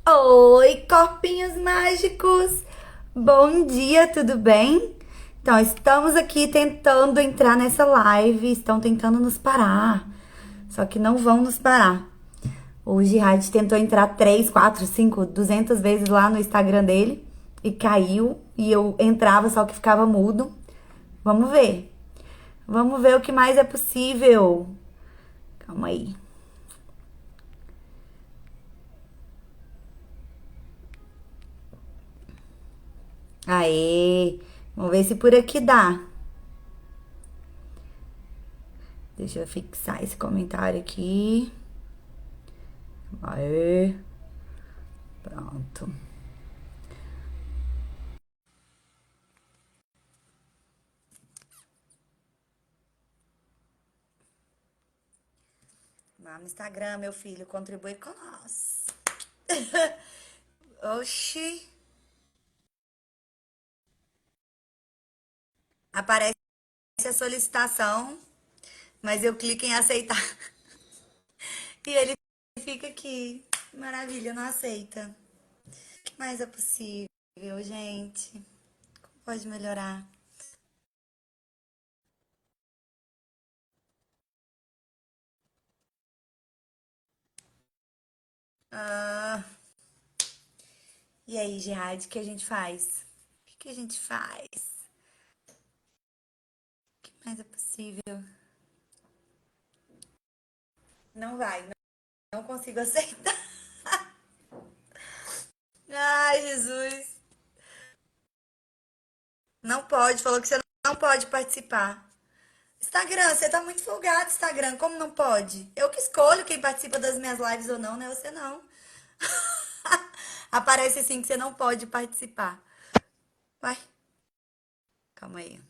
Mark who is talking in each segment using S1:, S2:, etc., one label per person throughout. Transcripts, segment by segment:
S1: Oi, corpinhos mágicos! Bom dia, tudo bem? Então, estamos aqui tentando entrar nessa live, estão tentando nos parar, só que não vão nos parar. O Jihad tentou entrar 3, 4, 5, 200 vezes lá no Instagram dele e caiu, e eu entrava, só que ficava mudo. Vamos ver. Vamos ver o que mais é possível. Calma aí. Aê! Vamos ver se por aqui dá. Deixa eu fixar esse comentário aqui. Aê! Pronto. Lá no Instagram, meu filho, contribui com nós. Oxi. Aparece a solicitação, mas eu clico em aceitar. E ele fica aqui. Maravilha, não aceita. O que mais é possível, gente? Como pode melhorar? Ah, e aí, Gerard, o que a gente faz? O que a gente faz? O que mais é possível? Não vai, não consigo aceitar. Ai, Jesus. Não pode, falou que você não pode participar. Instagram, você tá muito folgado, Instagram. Como não pode? Eu que escolho quem participa das minhas lives ou não, né? Você não. Aparece assim que você não pode participar. Vai, calma aí.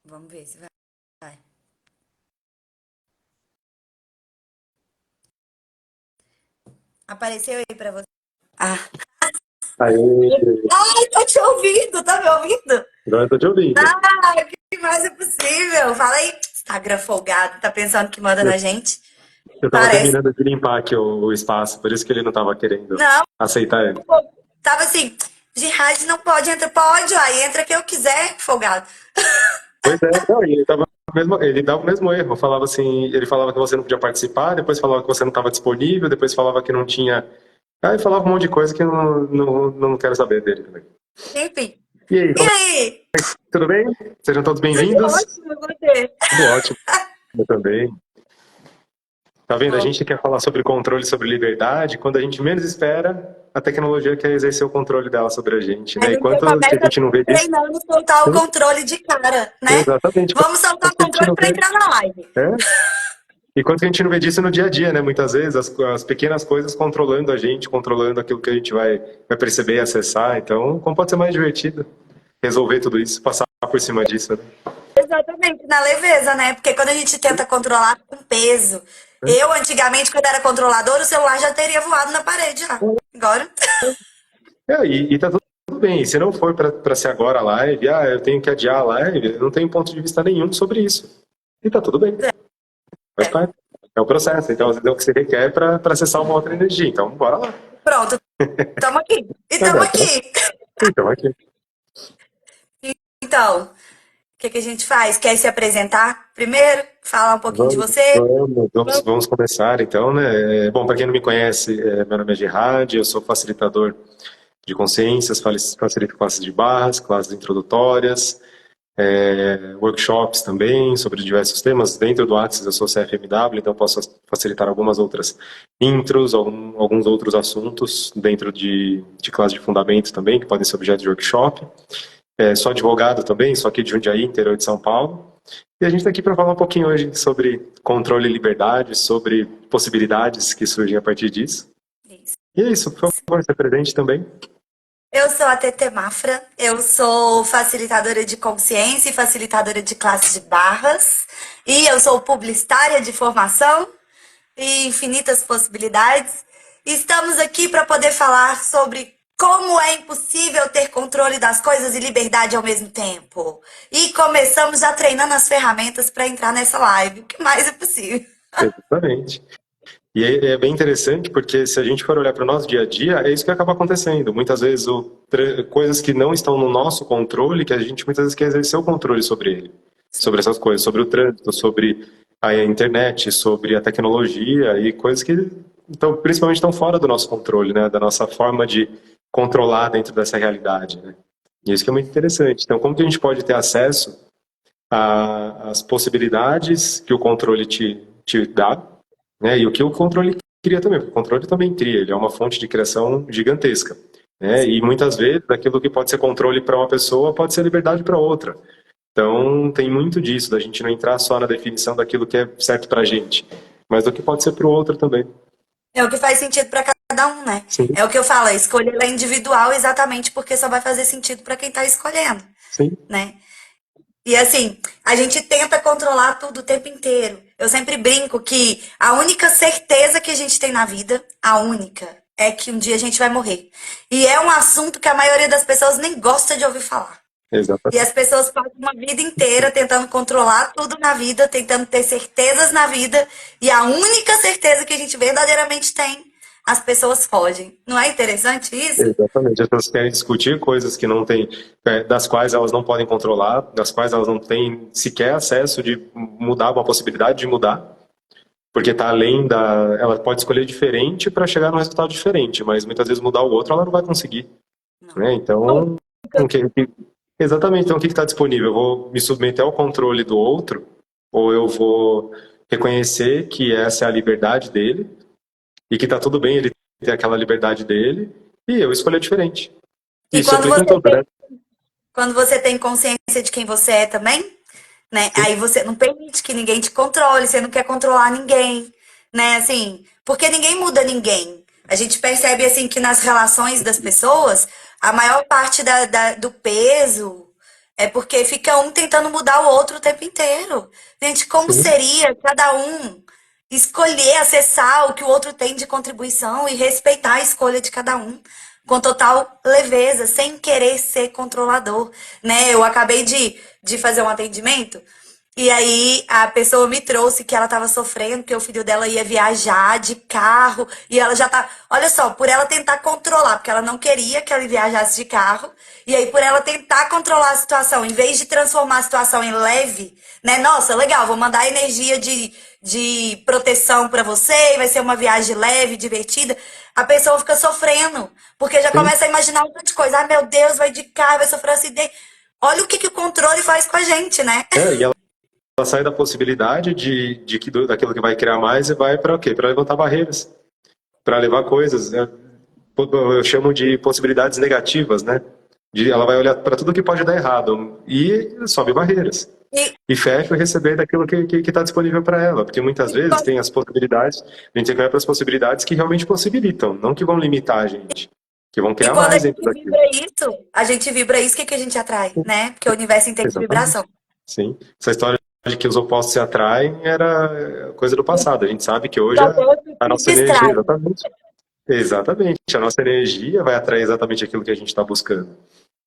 S1: Vamos ver se vai. Apareceu aí pra você. Ah,
S2: Aí,
S1: ai, tô te ouvindo, tá me ouvindo?
S2: agora eu tô te ouvindo.
S1: Ah, o que mais é possível? Fala aí. Instagram folgado, tá pensando que manda
S2: Eu,
S1: na gente?
S2: eu tava
S1: Parece.
S2: terminando de limpar aqui o espaço, por isso que ele não tava querendo
S1: Não,
S2: aceitar ele.
S1: tava assim, Jihad não pode entrar. Pode, aí entra quem eu quiser, folgado.
S2: Pois é, não, e ele dava o mesmo erro. Falava assim, ele falava que você não podia participar, depois falava que você não estava disponível, depois falava que não tinha. Aí falava um monte de coisa que eu não quero saber dele também.
S1: Enfim.
S2: E aí,
S1: E aí?
S2: tudo bem? Sejam todos
S1: Tudo
S2: bem-vindos.
S1: ótimo, e você?
S2: Tudo ótimo. Eu também. Tá vendo? A gente quer falar sobre controle, sobre liberdade. Quando a gente menos espera, a tecnologia quer exercer o controle dela sobre a gente,
S1: A
S2: né? E
S1: gente já
S2: quanto que a
S1: começa
S2: gente não vê disso,
S1: treinando soltar o controle de cara, né?
S2: exatamente,
S1: Vamos soltar
S2: quanto
S1: o
S2: que a gente
S1: controle
S2: não
S1: para
S2: vê,
S1: entrar na live.
S2: é? E quanto que a gente não vê disso no dia a dia, né? Muitas vezes, as pequenas coisas controlando a gente, controlando aquilo que a gente vai perceber e acessar. Então, como pode ser mais divertido resolver tudo isso, passar por cima disso, né?
S1: Exatamente, na leveza, né? Porque quando a gente tenta controlar com peso. Eu, antigamente, quando era controlador, o celular já teria voado na parede já. Agora.
S2: E tá tudo bem. Se não for para ser agora a live, eu tenho que adiar a live, eu não tenho ponto de vista nenhum sobre isso. E tá tudo bem. Faz
S1: É.
S2: parte. É o processo. Então, é o que você requer para acessar uma outra energia. Então, bora lá.
S1: Pronto, estamos aqui. E estamos
S2: Agora, tá?
S1: aqui.
S2: Então, aqui.
S1: Então, o que que a gente faz? Quer se apresentar primeiro? Falar um pouquinho de
S2: Vamos,
S1: você?
S2: vamos, vamos, vamos começar, então, né? Bom, para quem não me conhece, meu nome é Gerard, eu sou facilitador de consciências, facilito classes de barras, classes introdutórias, workshops também sobre diversos temas. Dentro do Axis eu sou CFMW, então posso facilitar algumas outras intros, alguns outros assuntos dentro de classe de fundamento também, que podem ser objeto de workshop. Sou advogado também, sou aqui de Jundiaí, interior de São Paulo. E a gente está aqui para falar um pouquinho hoje sobre controle e liberdade, sobre possibilidades que surgem a partir disso.
S1: Isso.
S2: E é isso, por favor, se presente também.
S1: Eu sou a Tete Mafra, eu sou facilitadora de consciência e facilitadora de classe de barras, e eu sou publicitária de formação e infinitas possibilidades. Estamos aqui para poder falar sobre como é impossível ter controle das coisas e liberdade ao mesmo tempo. E começamos já treinando as ferramentas para entrar nessa live. O que mais é possível?
S2: Exatamente. E é bem interessante porque se a gente for olhar para o nosso dia a dia, é isso que acaba acontecendo. Muitas vezes coisas que não estão no nosso controle, que a gente muitas vezes quer exercer o controle sobre ele, sobre essas coisas, sobre o trânsito, sobre a internet, sobre a tecnologia e coisas que então, principalmente estão fora do nosso controle, né? Da nossa forma de controlar dentro dessa realidade, né? E isso que é muito interessante. Então, como que a gente pode ter acesso às possibilidades que o controle te dá, né? E o que o controle cria também, porque o controle também cria, ele é uma fonte de criação gigantesca, né? E muitas vezes aquilo que pode ser controle para uma pessoa pode ser liberdade para outra. Então tem muito disso, da gente não entrar só na definição daquilo que é certo para a gente, mas do que pode ser para o outro também.
S1: É o que faz sentido para cada um, né?
S2: Sim,
S1: É o que eu falo, a escolha ela é individual exatamente porque só vai fazer sentido para quem tá escolhendo,
S2: sim,
S1: né? E assim, a gente tenta controlar tudo o tempo inteiro. Eu sempre brinco que a única certeza que a gente tem na vida, a única, é que um dia a gente vai morrer. E é um assunto que a maioria das pessoas nem gosta de ouvir falar. E
S2: exatamente,
S1: as pessoas passam uma vida inteira tentando controlar tudo na vida, tentando ter certezas na vida, e a única certeza que a gente verdadeiramente tem, as pessoas fogem. Não é interessante isso?
S2: exatamente. As pessoas querem discutir coisas que não têm, das quais elas não podem controlar, das quais elas não têm sequer acesso de mudar, uma possibilidade de mudar. Porque está além da. Ela pode escolher diferente para chegar num resultado diferente, mas muitas vezes mudar o outro ela não vai conseguir.
S1: Não.
S2: Né? Então, o que- exatamente. Então, o que está disponível? Eu vou me submeter ao controle do outro, ou eu vou reconhecer que essa é a liberdade dele e que está tudo bem ele ter aquela liberdade dele e eu escolher diferente.
S1: E
S2: Isso se
S1: quando
S2: aplica em
S1: você
S2: tudo,
S1: tem,
S2: né?
S1: quando você tem consciência de quem você é também, né? Aí você não permite que ninguém te controle, você não quer controlar ninguém, né? Assim, porque ninguém muda ninguém. A gente percebe assim que nas relações das pessoas, a maior parte do peso é porque fica um tentando mudar o outro o tempo inteiro. Gente, como
S2: Sim,
S1: seria cada um escolher, acessar o que o outro tem de contribuição e respeitar a escolha de cada um? Com total leveza, sem querer ser controlador, né? Eu acabei de fazer um atendimento e aí a pessoa me trouxe que ela estava sofrendo, que o filho dela ia viajar de carro e ela já tá, olha só, por ela tentar controlar, porque ela não queria que ele viajasse de carro, e aí por ela tentar controlar a situação, em vez de transformar a situação em leve, né? Nossa, legal, vou mandar energia de proteção para você, e vai ser uma viagem leve, divertida. A pessoa fica sofrendo, porque já
S2: sim.
S1: começa a imaginar um monte de coisa. Ai, meu Deus, vai de carro, vai sofrer um acidente. Olha o que o controle faz com a gente, né?
S2: E ela sai da possibilidade daquilo que vai criar mais e vai para o quê? Para levantar barreiras, para levar coisas, né? Eu chamo de possibilidades negativas, né? Ela vai olhar para tudo que pode dar errado e sobe barreiras.
S1: E,
S2: E fecha o receber daquilo que está disponível para ela. Porque muitas
S1: e
S2: vezes
S1: quando,
S2: tem as possibilidades, a gente tem que olhar para as possibilidades que realmente possibilitam, não que vão limitar a gente, que vão
S1: e
S2: criar
S1: quando a
S2: mais dentro
S1: gente
S2: daquilo.
S1: vibra isso, o que a gente atrai, né? Porque o universo entende
S2: Exatamente.
S1: vibração.
S2: Sim. Essa história de que os opostos se atraem era coisa do passado. A gente sabe que hoje
S1: Só outro
S2: a
S1: se
S2: nossa energia,
S1: distrai.
S2: exatamente. Exatamente. A nossa energia vai atrair exatamente aquilo que a gente está buscando.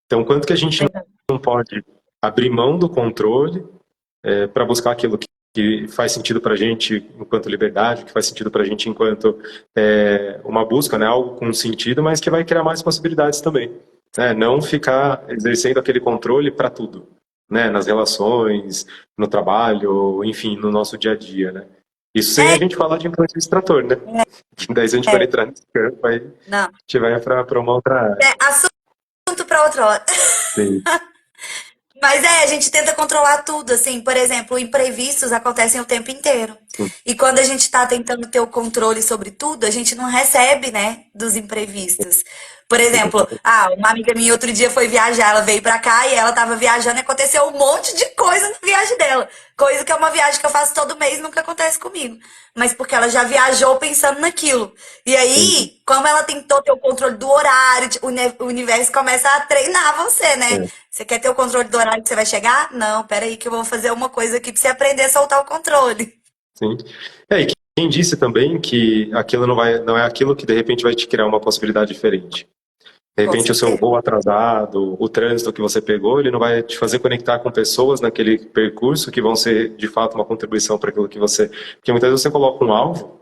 S2: Então, quanto que a gente não pode abrir mão do controle para buscar aquilo que faz sentido para a gente enquanto liberdade, que faz sentido para a gente enquanto uma busca, né, algo com sentido, mas que vai criar mais possibilidades também. Né? Não ficar exercendo aquele controle para tudo, né, nas relações, no trabalho, enfim, no nosso dia a dia. Né? Isso sem a
S1: É,
S2: gente falar de influência extrator, né? Daí se a gente for
S1: é,
S2: entrar nesse campo, aí a
S1: não.
S2: gente vai para uma outra área.
S1: É assunto para outra hora.
S2: Sim,
S1: Mas a gente tenta controlar tudo, assim, por exemplo, imprevistos acontecem o tempo inteiro.
S2: sim,
S1: E quando a gente está tentando ter o controle sobre tudo, a gente não recebe, né, dos imprevistos. Por exemplo, uma amiga minha outro dia foi viajar, ela veio pra cá e ela tava viajando e aconteceu um monte de coisa na viagem dela. Coisa que é uma viagem que eu faço todo mês e nunca acontece comigo. Mas porque ela já viajou pensando naquilo. E
S2: sim.
S1: aí, como ela tentou ter o controle do horário, o universo começa a treinar você, né?
S2: É,
S1: Você quer ter o controle do horário que você vai chegar? Não, peraí que eu vou fazer uma coisa aqui pra você aprender a soltar o controle.
S2: sim. E quem disse também que aquilo não é aquilo que de repente vai te criar uma possibilidade diferente. De
S1: Com
S2: repente, o seu
S1: certeza.
S2: voo atrasado, o trânsito que você pegou, ele não vai te fazer conectar com pessoas naquele percurso que vão ser, de fato, uma contribuição para aquilo que você... Porque muitas vezes você coloca um alvo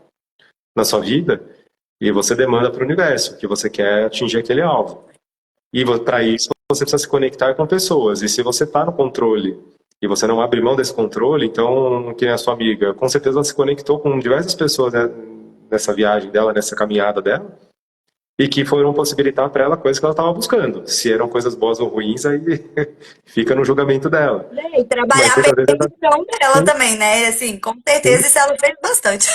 S2: na sua vida e você demanda para o universo que você quer atingir aquele alvo. E para isso, você precisa se conectar com pessoas. E se você está no controle e você não abre mão desse controle, então, quem é a sua amiga? Com certeza ela se conectou com diversas pessoas, né, nessa viagem dela, nessa caminhada dela, e que foram possibilitar para ela coisas que ela estava buscando. Se eram coisas boas ou ruins, aí fica no julgamento dela.
S1: E
S2: Mas
S1: trabalhar a
S2: muitas vezes
S1: percepção dela
S2: sim,
S1: também, né? Assim, com
S2: sim,
S1: certeza isso ela fez bastante.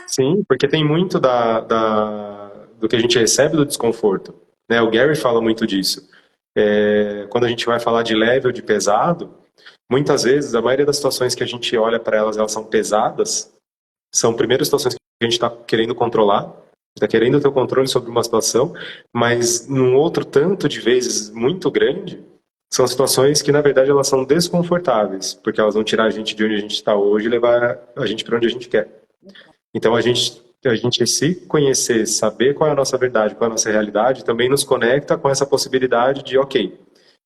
S2: sim, porque tem muito do que a gente recebe do desconforto. Né? O Gary fala muito disso. Quando a gente vai falar de leve ou de pesado, muitas vezes a maioria das situações que a gente olha para elas, elas são pesadas, são primeiras situações que a gente está querendo controlar, está querendo ter o controle sobre uma situação, mas num outro tanto de vezes muito grande, são situações que na verdade elas são desconfortáveis, porque elas vão tirar a gente de onde a gente está hoje e levar a gente para onde a gente quer. Então a gente se conhecer, saber qual é a nossa verdade, qual é a nossa realidade, também nos conecta com essa possibilidade de, ok,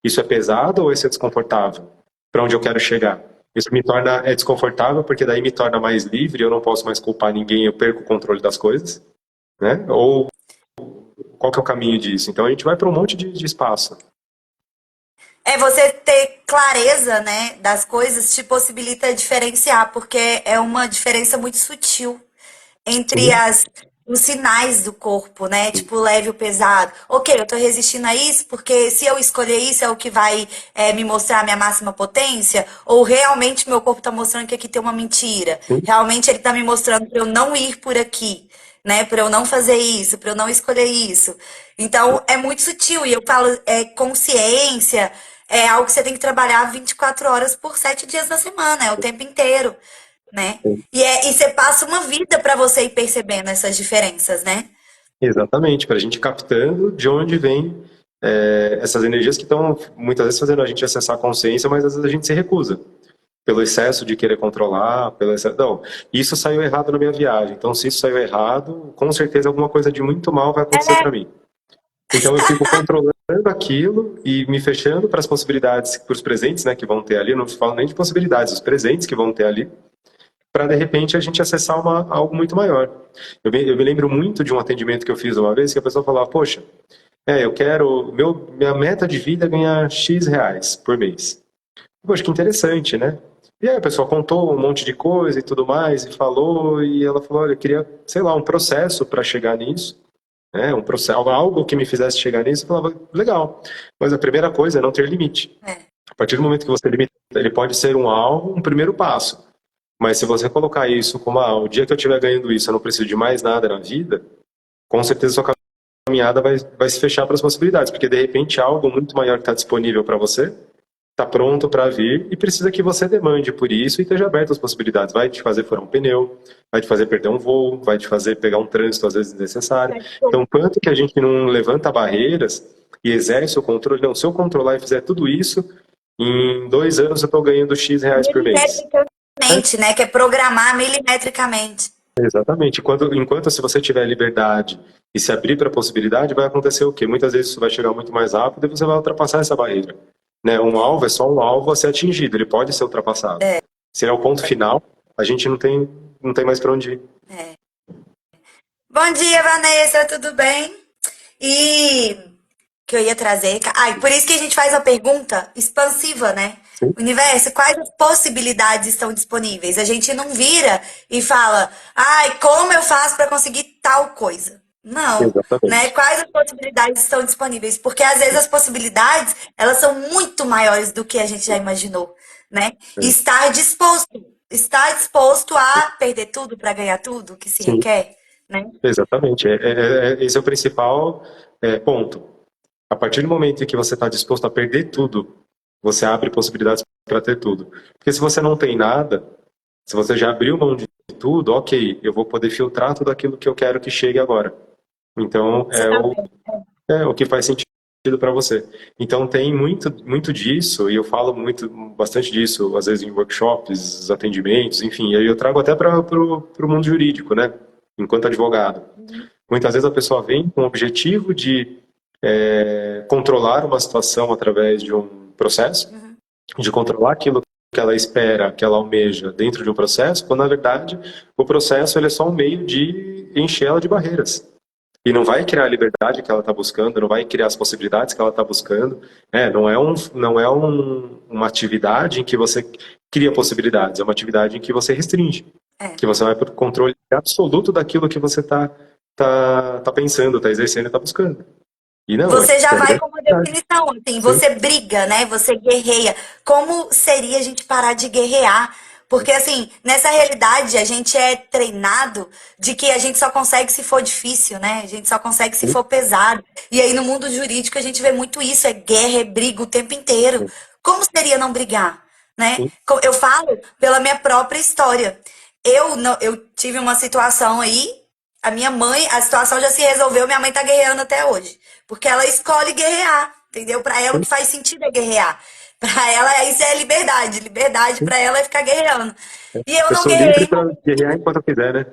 S2: isso é pesado ou isso é desconfortável? Para onde eu quero chegar? Isso me torna desconfortável porque daí me torna mais livre, eu não posso mais culpar ninguém, eu perco o controle das coisas, né? Ou qual que é o caminho disso? Então a gente vai para um monte de espaço.
S1: É você ter clareza, né, das coisas te possibilita diferenciar, porque é uma diferença muito sutil entre
S2: Sim,
S1: os sinais do corpo, né? Tipo, o leve e o pesado. Ok, eu tô resistindo a isso porque se eu escolher isso é o que vai me mostrar a minha máxima potência? Ou realmente meu corpo tá mostrando que aqui tem uma mentira?
S2: sim,
S1: Realmente ele tá me mostrando para eu não ir por aqui, né? Para eu não fazer isso, para eu não escolher isso. Então, é muito sutil. E eu falo, consciência é algo que você tem que trabalhar 24 horas por 7 dias da semana, é o tempo inteiro, né?
S2: sim.
S1: E você passa uma vida para você ir percebendo essas diferenças, né?
S2: Exatamente, para a gente captando de onde vem essas energias que estão muitas vezes fazendo a gente acessar a consciência, mas às vezes a gente se recusa. Pelo excesso de querer controlar, pelo excesso... Não, isso saiu errado na minha viagem. Então, se isso saiu errado, com certeza alguma coisa de muito mal vai acontecer para mim. Então, eu fico controlando aquilo e me fechando para as possibilidades, para os presentes, né, que vão ter ali. Eu não falo nem de possibilidades, os presentes que vão ter ali, para de repente a gente acessar algo muito maior. Eu me lembro muito de um atendimento que eu fiz uma vez que a pessoa falava: poxa, eu quero, minha meta de vida é ganhar X reais por mês. Poxa, que interessante, né? E aí a pessoa contou um monte de coisa e tudo mais, e falou, e ela falou: olha, eu queria, sei lá, um processo para chegar nisso, né? Um processo, algo que me fizesse chegar nisso. Eu falava: legal, mas a primeira coisa é não ter limite.
S1: É.
S2: A partir do momento que você limita, ele pode ser um alvo, um primeiro passo. Mas se você colocar isso como, o dia que eu estiver ganhando isso, eu não preciso de mais nada na vida, com certeza sua caminhada vai se fechar para as possibilidades, porque de repente algo muito maior que está disponível para você está pronto para vir e precisa que você demande por isso e esteja aberto às possibilidades. Vai te fazer furar um pneu, vai te fazer perder um voo, vai te fazer pegar um trânsito às vezes desnecessário. Então, quanto que a gente não levanta barreiras e exerce o controle? Não, se eu controlar e fizer tudo isso, em 2 anos eu estou ganhando X reais por mês.
S1: Milimetricamente, né? Que é programar milimetricamente.
S2: Exatamente. Enquanto se você tiver liberdade e se abrir para a possibilidade, vai acontecer o quê? Muitas vezes isso vai chegar muito mais rápido e você vai ultrapassar essa barreira. Né? Um alvo é só um alvo a ser atingido, ele pode ser ultrapassado. Se ele é o ponto final, a gente não tem mais para onde ir.
S1: É. Bom dia, Vanessa, tudo bem? E que eu ia trazer. Por isso que a gente faz a pergunta expansiva, né?
S2: Sim,
S1: Universo, quais as possibilidades estão disponíveis? A gente não vira e fala, como eu faço para conseguir tal coisa? Não, né?
S2: exatamente.
S1: Quais as possibilidades estão disponíveis? Porque às vezes as possibilidades, elas são muito maiores do que a gente já imaginou, né? E
S2: É.
S1: estar disposto a perder tudo para ganhar tudo que se
S2: Sim,
S1: requer, né?
S2: exatamente. Esse é o principal ponto. A partir do momento em que você está disposto a perder tudo, você abre possibilidades para ter tudo. Porque se você não tem nada, se você já abriu mão de tudo, ok, eu vou poder filtrar tudo aquilo que eu quero que chegue agora. Então,
S1: Você tá
S2: é o que faz sentido para você. Então, tem muito disso, e eu falo bastante disso, às vezes em workshops, atendimentos, enfim, e aí eu trago até para o mundo jurídico, né? Enquanto advogado. Muitas vezes a pessoa vem com o objetivo de controlar uma situação através de um processo,
S1: Uhum.
S2: de controlar aquilo que ela espera, que ela almeja dentro de um processo, quando na verdade o processo ele é só um meio de encher ela de barreiras. E não vai criar a liberdade que ela está buscando, não vai criar as possibilidades que ela está buscando. Não é uma atividade em que você cria possibilidades, é uma atividade em que você restringe,
S1: É.
S2: que você vai para o controle absoluto daquilo que você tá pensando, está exercendo e está buscando. E não,
S1: Você já
S2: é
S1: vai com uma
S2: liberdade.
S1: definição, assim,
S2: Sim,
S1: você briga, né? Você guerreia. Como seria a gente parar de guerrear? Porque, assim, nessa realidade, a gente é treinado de que a gente só consegue se for difícil, né? A gente só consegue se
S2: sim,
S1: for pesado. E aí, no mundo jurídico, a gente vê muito isso, é guerra, é briga o tempo inteiro.
S2: sim,
S1: Como seria não brigar, né?
S2: sim,
S1: Eu falo pela minha própria história. Eu tive uma situação aí, a minha mãe, a situação já se resolveu, minha mãe tá guerreando até hoje. Porque ela escolhe guerrear, entendeu? Pra ela o
S2: sim.
S1: que faz sentido é guerrear. Pra ela isso é liberdade. Liberdade pra ela é ficar guerreando. E eu
S2: Eu
S1: não
S2: sou livre
S1: guerrei.
S2: para guerrear enquanto eu quiser, né?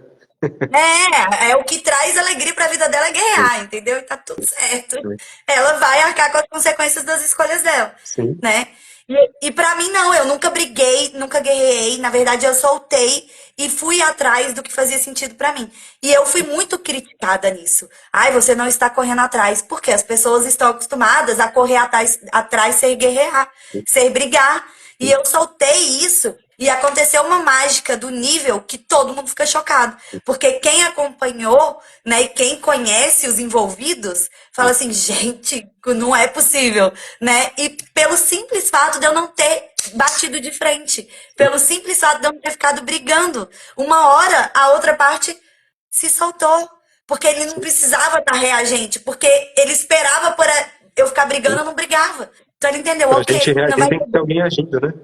S1: É o que traz alegria pra vida dela é
S2: Sim,
S1: guerrear, entendeu? E tá tudo certo.
S2: sim,
S1: Ela vai arcar com as consequências das escolhas dela,
S2: sim.
S1: né? E para mim não, eu nunca briguei, nunca guerrei, na verdade eu soltei e fui atrás do que fazia sentido pra mim. E eu fui muito criticada nisso. Ai, você não está correndo atrás, porque as pessoas estão acostumadas a correr atrás ser guerrear, ser brigar. E eu soltei isso e aconteceu uma mágica do nível que todo mundo fica chocado. Porque quem acompanhou, né, e quem conhece os envolvidos, fala assim, gente, não é possível, né? E pelo simples fato de eu não ter batido de frente, pelo simples fato de eu não ter ficado brigando, uma hora a outra parte se soltou, porque ele não precisava estar reagente, porque ele esperava por eu ficar brigando, eu não brigava. Então ele entendeu,
S2: Para a gente
S1: ok, não
S2: reagir
S1: vai
S2: tem que ter
S1: ter.
S2: alguém agindo, né?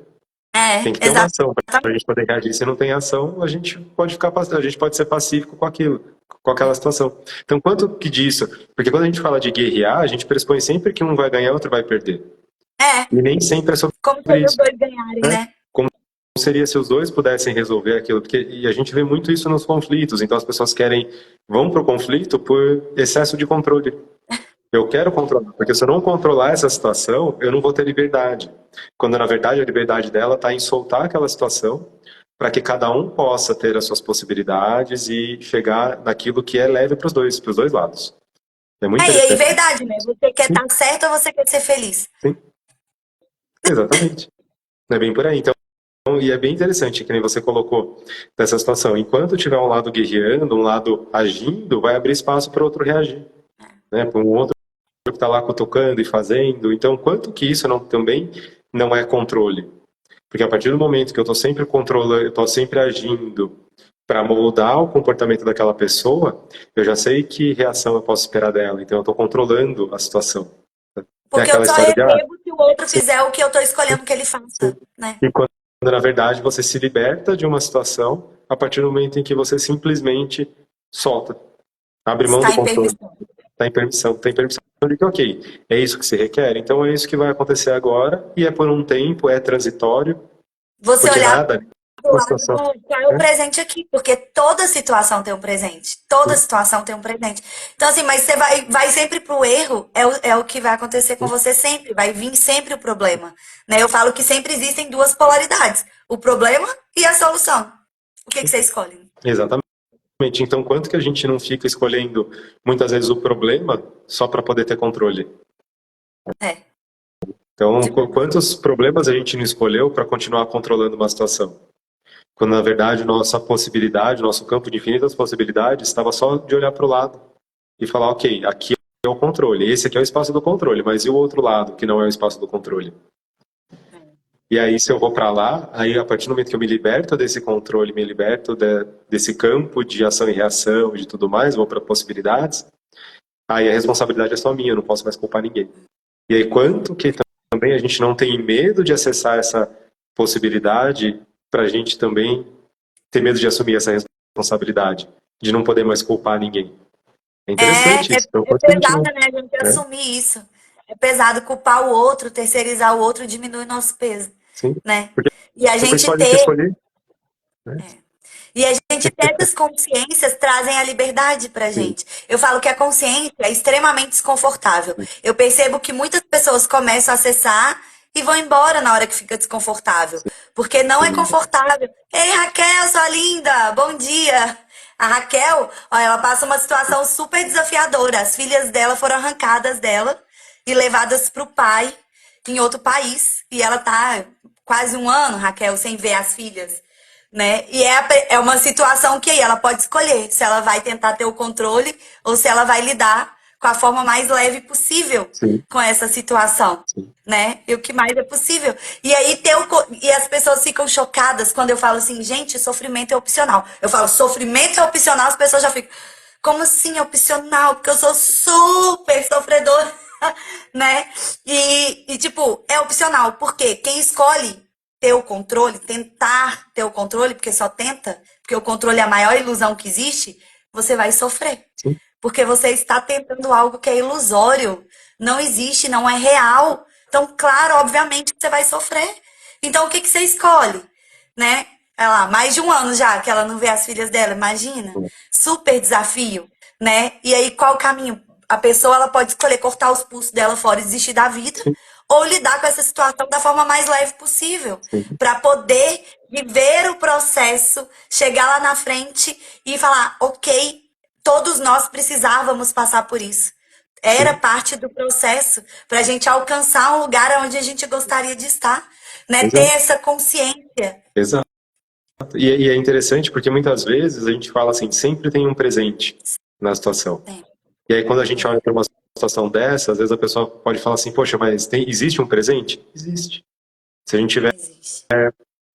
S2: Tem que ter uma ação para a
S1: Exatamente.
S2: gente poder reagir. Se não tem ação, a gente pode a gente pode ser pacífico com aquilo, com aquela situação. Então, quanto que disso? Porque quando a gente fala de guerrear, a gente pressupõe sempre que um vai ganhar, outro vai perder.
S1: É,
S2: E nem sempre é sobre
S1: como seria os
S2: isso,
S1: dois ganharem,
S2: né?
S1: né?
S2: Como seria se os dois pudessem resolver aquilo? Porque e a gente vê muito isso nos conflitos. Então, as pessoas vão para o conflito por excesso de controle. Eu quero controlar, porque se eu não controlar essa situação, eu não vou ter liberdade. Quando na verdade a liberdade dela está em soltar aquela situação para que cada um possa ter as suas possibilidades e chegar naquilo que é leve para os dois lados. É muito
S1: E aí,
S2: interessante.
S1: verdade, né? Você quer
S2: Sim,
S1: estar certo ou você quer ser feliz?
S2: sim, exatamente. É bem por aí. Então, e é bem interessante que nem você colocou nessa situação. Enquanto tiver um lado guerreando, um lado agindo, vai abrir espaço para outro reagir, né? Para um outro que está lá cutucando e fazendo. Então, quanto que isso também não é controle? Porque a partir do momento que eu estou sempre controlando, eu estou sempre agindo para moldar o comportamento daquela pessoa, eu já sei que reação eu posso esperar dela. Então, eu estou controlando a situação. Tem
S1: Porque eu
S2: aquela
S1: só
S2: história de,
S1: recebo se o outro
S2: sim,
S1: fizer o que eu tô escolhendo que ele
S2: sim.
S1: faça, né?
S2: E quando, na verdade, você se liberta de uma situação a partir do momento em que você simplesmente solta, abre mão
S1: Está
S2: do
S1: em
S2: controle.
S1: permissão.
S2: Tem permissão de que, ok, é isso que se requer, então é isso que vai acontecer agora, e é por um tempo, é transitório,
S1: Você
S2: porque
S1: olhar
S2: nada,
S1: pro
S2: uma
S1: lado,
S2: situação,
S1: qual é o
S2: né?
S1: presente aqui? Porque toda situação tem um presente. Toda
S2: Sim,
S1: situação tem um presente. Então, assim, mas você vai sempre pro erro, é o que vai acontecer com
S2: sim,
S1: você sempre. Vai vir sempre o problema. Né? Eu falo que sempre existem duas polaridades: o problema e a solução. O que
S2: sim.
S1: você escolhe?
S2: Exatamente. Então, quanto que a gente não fica escolhendo muitas vezes o problema só para poder ter controle?
S1: É,
S2: Então,
S1: demais.
S2: quantos problemas a gente não escolheu para continuar controlando uma situação? Quando, na verdade, nossa possibilidade, nosso campo de infinitas possibilidades estava só de olhar para o lado e falar, ok, aqui é o controle, esse aqui é o espaço do controle, mas e o outro lado, que não é o espaço do controle? E aí, se eu vou para lá, aí a partir do momento que eu me liberto desse controle, me liberto desse campo de ação e reação e de tudo mais, vou para possibilidades, aí a responsabilidade é só minha, eu não posso mais culpar ninguém. E aí, quanto que também a gente não tem medo de acessar essa possibilidade para a gente também ter medo de assumir essa responsabilidade, de não poder mais culpar ninguém. É interessante
S1: É, é,
S2: isso. Então,
S1: é
S2: quanto que a gente não.
S1: pesado, né? A gente
S2: Né?
S1: assumir isso. É pesado culpar o outro, terceirizar o outro diminui nosso peso,
S2: Sim.
S1: né?
S2: Porque
S1: E a
S2: depois
S1: gente
S2: pode
S1: ter
S2: escolher. Né?
S1: E a gente ter essas consciências trazem a liberdade pra
S2: Sim,
S1: gente. Eu falo que a consciência é extremamente desconfortável. Eu percebo que muitas pessoas começam a acessar e vão embora na hora que fica desconfortável. Porque não é
S2: sim,
S1: confortável. Ei, Raquel, sua linda, bom dia. A Raquel, ó, ela passa uma situação super desafiadora. As filhas dela foram arrancadas dela e levadas pro pai em outro país. E ela tá quase um ano, Raquel, sem ver as filhas, né? E é uma situação que aí ela pode escolher se ela vai tentar ter o controle ou se ela vai lidar com a forma mais leve possível
S2: sim,
S1: com essa situação,
S2: sim.
S1: né? E o que mais é possível. E aí e as pessoas ficam chocadas quando eu falo assim, gente, sofrimento é opcional. Eu falo, sofrimento é opcional, as pessoas já ficam, como assim é opcional? Porque eu sou super sofredora, né? Tipo, é opcional, porque quem escolhe ter o controle, tentar ter o controle, porque só tenta, porque o controle é a maior ilusão que existe, você vai sofrer.
S2: Sim.
S1: Porque você está tentando algo que é ilusório, não existe, não é real. Então, claro, obviamente que você vai sofrer. Então, o que que você escolhe, né? Ela, mais de um ano já que ela não vê as filhas dela, imagina. Super desafio, né? E aí, qual o caminho? A pessoa ela pode escolher cortar os pulsos dela fora e desistir da vida,
S2: Sim,
S1: ou lidar com essa situação da forma mais leve possível,
S2: sim.
S1: para poder viver o processo, chegar lá na frente e falar, ok, todos nós precisávamos passar por isso. Era
S2: Sim.
S1: parte do processo para a gente alcançar um lugar onde a gente gostaria de estar, né? Ter
S2: Exato,
S1: essa consciência.
S2: exato. E é interessante porque muitas vezes a gente fala assim, sempre tem um presente na situação.
S1: Tem,
S2: E aí quando a gente
S1: tem,
S2: olha para uma situação dessa, às vezes a pessoa pode falar assim, poxa, mas existe um presente? Existe. Se a gente tiver
S1: existe.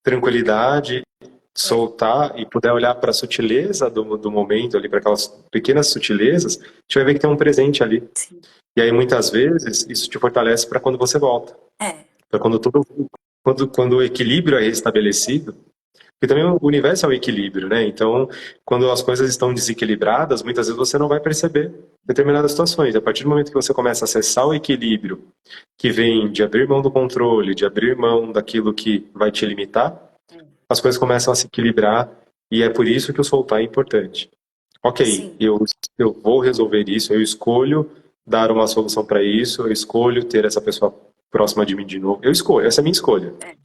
S2: tranquilidade,
S1: É,
S2: soltar e puder olhar para a sutileza do momento ali, para aquelas pequenas sutilezas, a gente vai ver que tem um presente ali.
S1: sim.
S2: E aí muitas vezes isso te fortalece para quando você volta.
S1: É,
S2: Para quando o equilíbrio é restabelecido, porque também o universo é o equilíbrio, né? Então, quando as coisas estão desequilibradas, muitas vezes você não vai perceber determinadas situações. A partir do momento que você começa a acessar o equilíbrio, que vem de abrir mão do controle, de abrir mão daquilo que vai te limitar, as coisas começam a se equilibrar e é por isso que o soltar é importante. Ok,
S1: sim.
S2: eu vou resolver isso, eu escolho dar uma solução para isso, eu escolho ter essa pessoa próxima de mim de novo. Eu escolho, essa é a minha escolha.
S1: É.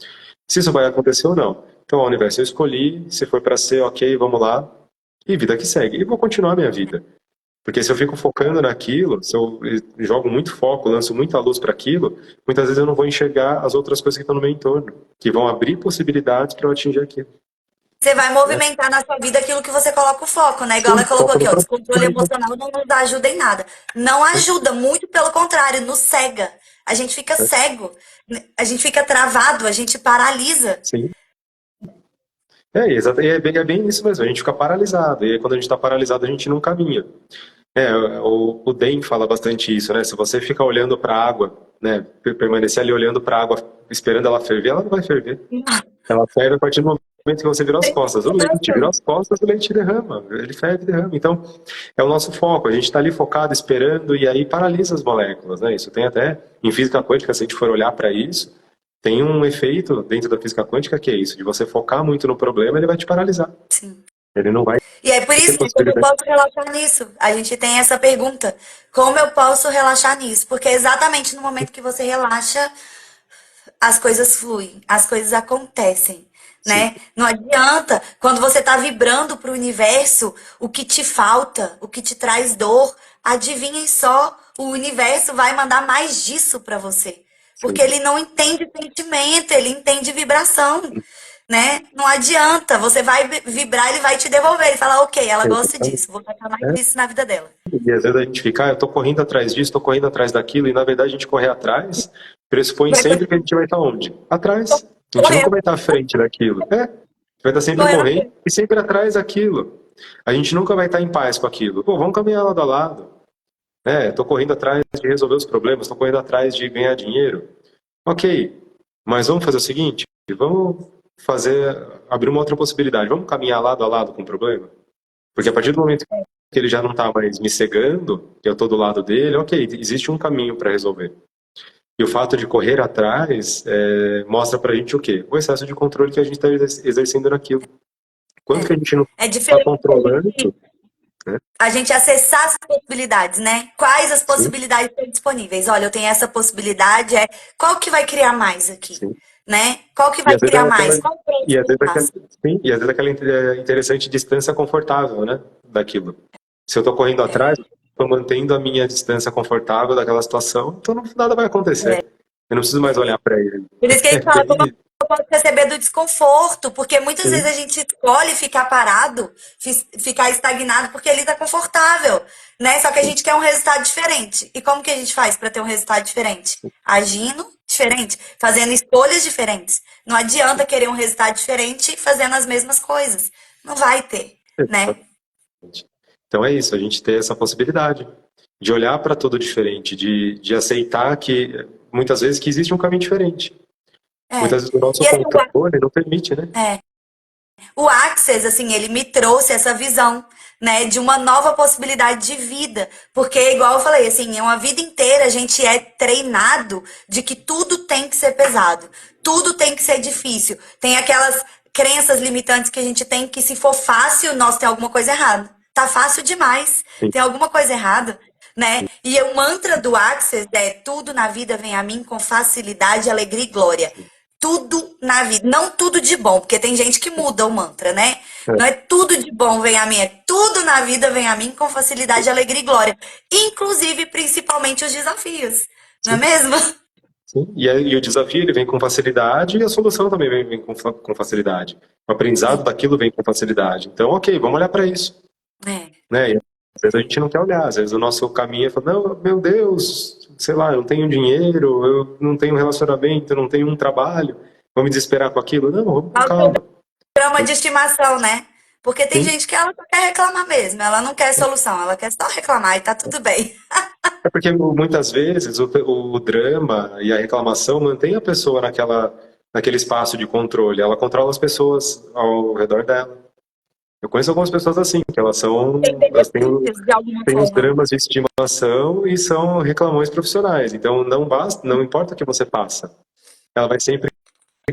S2: Se isso vai acontecer ou não. Então, o universo, eu escolhi, se for para ser, ok, vamos lá, e vida que segue. E vou continuar a minha vida. Porque se eu fico focando naquilo, se eu jogo muito foco, lanço muita luz para aquilo, muitas vezes eu não vou enxergar as outras coisas que estão no meu entorno, que vão abrir possibilidades para eu atingir aquilo.
S1: Você vai
S2: Né?
S1: movimentar na sua vida aquilo que você coloca o foco, né? Igual
S2: Sim,
S1: ela colocou
S2: foco no
S1: aqui, ó,
S2: próprio.
S1: descontrole emocional não nos ajuda em nada. Não ajuda, muito pelo contrário, nos cega. A gente fica cego, a gente fica travado, a gente paralisa.
S2: Sim. É bem isso mesmo, a gente fica paralisado, e aí, quando a gente está paralisado, a gente não caminha. O Den fala bastante isso, né? Se você fica olhando para a água, né, permanecer ali olhando para a água, esperando ela ferver, ela não vai ferver. Ela ferve a partir do momento que você virou as
S1: Sem
S2: costas. O leite virou
S1: motivação.
S2: as costas, o leite derrama. Ele ferve e derrama. Então, é o nosso foco. A gente está ali focado, esperando, e aí paralisa as moléculas, né? Isso tem até, em física quântica, se a gente for olhar para isso, tem um efeito dentro da física quântica que é isso, de você focar muito no problema, ele vai te paralisar.
S1: Sim.
S2: Ele não vai
S1: E é por
S2: ter
S1: isso que como eu
S2: possibilidade.
S1: posso relaxar nisso? A gente tem essa pergunta. Como eu posso relaxar nisso? Porque é exatamente no momento que você relaxa, as coisas fluem, as coisas acontecem,
S2: Sim,
S1: né? Não adianta quando você está vibrando para o universo, o que te falta, o que te traz dor, adivinhem só, o universo vai mandar mais disso para você, porque
S2: sim.
S1: ele não entende sentimento, ele entende vibração, né? Não adianta, você vai vibrar, ele vai te devolver, ele fala, ok, ela gosta
S2: Exatamente.
S1: disso, vou tacar mais
S2: É.
S1: disso na vida dela.
S2: E às vezes a gente fica, eu tô correndo atrás disso, tô correndo atrás daquilo, e na verdade a gente correr atrás pressupõe
S1: Vai
S2: sempre que a gente vai estar onde? Atrás. A gente nunca
S1: correndo,
S2: vai estar à frente daquilo. É. A gente vai estar sempre
S1: correndo.
S2: correndo e sempre atrás daquilo. A gente nunca vai estar em paz com aquilo. Pô, vamos caminhar lado a lado. Tô correndo atrás de resolver os problemas, tô correndo atrás de ganhar dinheiro. Ok, mas vamos fazer o seguinte, vamos abrir uma outra possibilidade. Vamos caminhar lado a lado com o problema? Porque a partir do momento que ele já não está mais me cegando, que eu estou do lado dele, ok, existe um caminho para resolver. E o fato de correr atrás mostra para a gente o quê? O excesso de controle que a gente está exercendo naquilo. Enquanto que a gente não
S1: É
S2: está
S1: diferente
S2: controlando, né?
S1: a gente acessar as possibilidades, né? Quais as
S2: Sim,
S1: possibilidades estão disponíveis? Olha, eu tenho essa possibilidade, qual que vai criar mais aqui?
S2: sim.
S1: Né? Qual que
S2: E
S1: vai
S2: às vezes é
S1: criar
S2: aquela,
S1: mais? Qual o
S2: e às
S1: próximo
S2: vezes é aquela,
S1: passo?
S2: sim, e às vezes é aquela interessante distância confortável, né? Daquilo. Se eu estou correndo atrás, estou mantendo a minha distância confortável daquela situação, então nada vai acontecer.
S1: É.
S2: Eu não preciso mais olhar para ele.
S1: Por isso que a gente
S2: E
S1: fala como
S2: aí,
S1: eu posso receber do desconforto, porque muitas vezes
S2: sim,
S1: a gente escolhe ficar parado, ficar estagnado, porque ele está confortável, né? Só que a
S2: sim,
S1: gente quer um resultado diferente. E como que a gente faz para ter um resultado diferente? Agindo diferente, fazendo escolhas diferentes. Não adianta querer um resultado diferente fazendo as mesmas coisas. Não vai ter, né?
S2: exatamente. Então é isso, a gente ter essa possibilidade de olhar para tudo diferente, de aceitar que muitas vezes que existe um caminho diferente.
S1: É.
S2: Muitas vezes o nosso
S1: E assim,
S2: controle não permite, né?
S1: o Access, assim, ele me trouxe essa visão, né, de uma nova possibilidade de vida. Porque, igual eu falei, assim, uma vida inteira a gente é treinado de que tudo tem que ser pesado, tudo tem que ser difícil. Tem aquelas crenças limitantes que a gente tem que se for fácil, nós tem alguma coisa errada. Tá fácil demais,
S2: Sim,
S1: tem alguma coisa errada, né? E o mantra do Access é tudo na vida vem a mim com facilidade, alegria e glória. Tudo na vida, não tudo de bom, porque tem gente que muda o mantra, né?
S2: é,
S1: Não é tudo de bom vem a mim, é tudo na vida vem a mim com facilidade, alegria e glória. Inclusive, principalmente os desafios, não é
S2: sim,
S1: mesmo?
S2: sim. E o desafio ele vem com facilidade e a solução também vem com facilidade. O aprendizado daquilo vem com facilidade. Então, ok, vamos olhar para isso,
S1: É,
S2: né? E às vezes a gente não quer olhar, às vezes o nosso caminho é falar, não, meu Deus, sei lá, eu não tenho dinheiro, eu não tenho relacionamento, eu não tenho um trabalho, vou me desesperar com aquilo. Não, vamos com
S1: é o teu
S2: calma.
S1: drama de estimação, né? Porque tem
S2: Sim.
S1: gente que ela só quer reclamar mesmo, ela não quer solução, ela quer só reclamar e tá tudo bem.
S2: É porque muitas vezes o drama e a reclamação mantém a pessoa naquele espaço de controle. Ela controla as pessoas ao redor dela. Eu conheço algumas pessoas assim, que
S1: Tem
S2: elas têm,
S1: benefícios de alguma
S2: têm os
S1: forma.
S2: dramas de estimação e são reclamões profissionais. Então não basta, não importa o que você faça. Ela vai sempre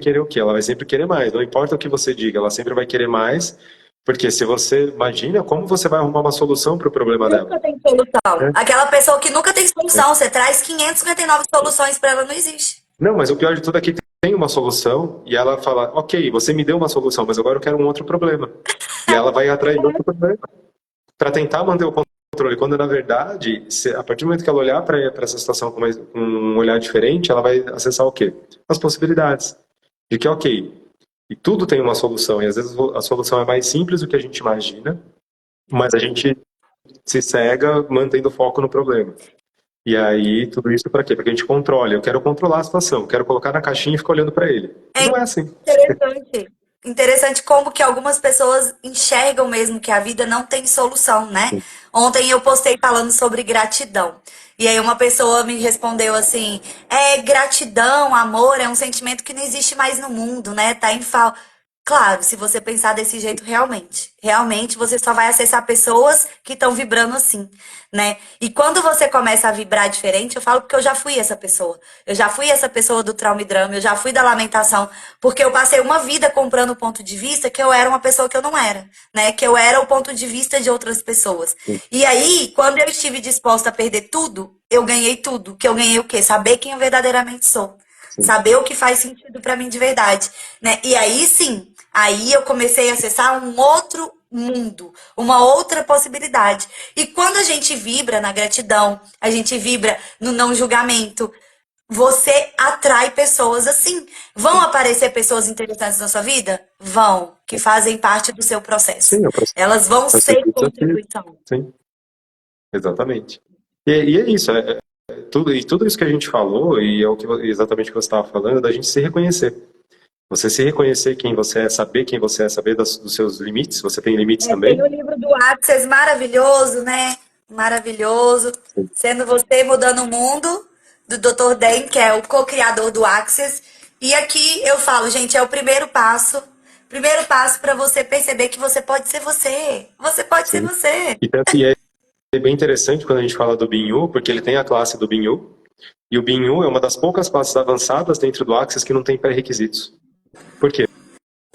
S2: querer o quê? Ela vai sempre querer mais. Não importa o que você diga, ela sempre vai querer mais. Porque se você imagina como você vai arrumar uma solução para o problema dela,
S1: Nunca tem solução.
S2: né?
S1: Aquela pessoa que nunca tem solução, você traz 559 soluções para ela, não existe.
S2: Não, mas o pior de tudo é que tem uma solução e ela fala, ok, você me deu uma solução, mas agora eu quero um outro problema. E ela vai atrás de outro problema para tentar manter o controle. Quando na verdade, a partir do momento que ela olhar para essa situação com um olhar diferente, ela vai acessar o quê? As possibilidades. De que, ok, e tudo tem uma solução, e às vezes a solução é mais simples do que a gente imagina, mas a gente se cega mantendo foco no problema. E aí, tudo isso para quê? Para que a gente controle. Eu quero controlar a situação, quero colocar na caixinha e ficar olhando para ele. E
S1: É
S2: não é assim.
S1: interessante. Interessante como que algumas pessoas enxergam mesmo que a vida não tem solução, né? Ontem eu postei falando sobre gratidão. E aí uma pessoa me respondeu assim: gratidão, amor, é um sentimento que não existe mais no mundo, né? Tá em falta. Claro, se você pensar desse jeito realmente você só vai acessar pessoas que estão vibrando assim, né? E quando você começa a vibrar diferente, eu falo porque eu já fui essa pessoa. Eu já fui essa pessoa do trauma e drama, eu já fui da lamentação, porque eu passei uma vida comprando o ponto de vista que eu era uma pessoa que eu não era, né? Que eu era o ponto de vista de outras pessoas. E aí, quando eu estive disposta a perder tudo, eu ganhei tudo. Que eu ganhei o quê? Saber quem eu verdadeiramente sou.
S2: Sim.
S1: Saber o que faz sentido pra mim de verdade, né? E aí sim, aí eu comecei a acessar um outro mundo, uma outra possibilidade. E quando a gente vibra na gratidão, a gente vibra no não julgamento, você atrai pessoas assim. Vão aparecer pessoas interessantes na sua vida? Vão, que fazem parte do seu processo.
S2: Sim, é o
S1: Elas vão
S2: processo
S1: ser
S2: de desafio.
S1: contribuição.
S2: Sim, exatamente. E é isso, tudo isso que a gente falou, e é exatamente o que você estava falando, da gente se reconhecer. Você se reconhecer quem você é, saber dos seus limites, você tem limites
S1: Tem
S2: também.
S1: o livro do Access maravilhoso, né? Maravilhoso.
S2: Sim,
S1: Sendo Você Mudando o Mundo, do Dr. Dan, que é o co-criador do Access. E aqui eu falo, gente, é o primeiro passo. Primeiro passo para você perceber que você pode ser você. Você pode ser
S2: sim.
S1: você.
S2: E é bem interessante quando a gente fala do Binhu, porque ele tem a classe do Binhu, e o Binhu é uma das poucas classes avançadas dentro do Access que não tem pré-requisitos. Por quê?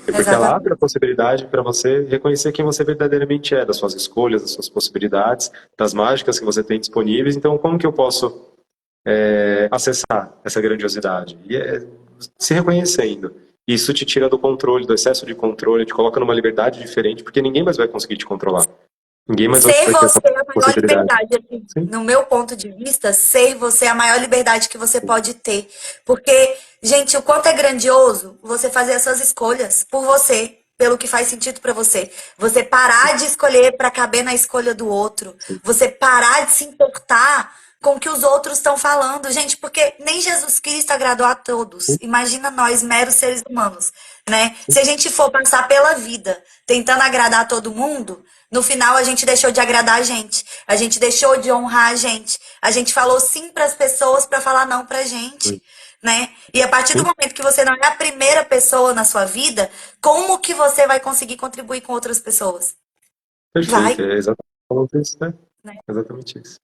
S2: Porque ela
S1: Exatamente.
S2: abre a possibilidade para você reconhecer quem você verdadeiramente é, das suas escolhas, das suas possibilidades, das mágicas que você tem disponíveis. Então, como que eu posso acessar essa grandiosidade? E é se reconhecendo. Isso te tira do controle, do excesso de controle, te coloca numa liberdade diferente, porque ninguém mais vai conseguir te controlar. Ninguém mais
S1: Ser
S2: vai ter
S1: você
S2: essa
S1: é a maior
S2: possibilidade.
S1: liberdade, assim,
S2: Sim,
S1: no meu ponto de vista, ser você é a maior liberdade que você pode ter. Porque, gente, o quanto é grandioso você fazer as suas escolhas por você, pelo que faz sentido pra você. Você parar de escolher pra caber na escolha do outro.
S2: sim,
S1: Você parar de se importar com o que os outros estão falando. Gente, porque nem Jesus Cristo agradou a todos.
S2: sim,
S1: Imagina nós, meros seres humanos, né?
S2: sim,
S1: Se a gente for passar pela vida tentando agradar todo mundo, no final a gente deixou de agradar a gente deixou de honrar a gente falou sim para as pessoas para falar não pra
S2: sim,
S1: gente, né? E a partir do
S2: sim.
S1: momento que você não é a primeira pessoa na sua vida, como que você vai conseguir contribuir com outras pessoas?
S2: Perfeito,
S1: Vai,
S2: é exatamente isso, né?
S1: né?
S2: Exatamente isso.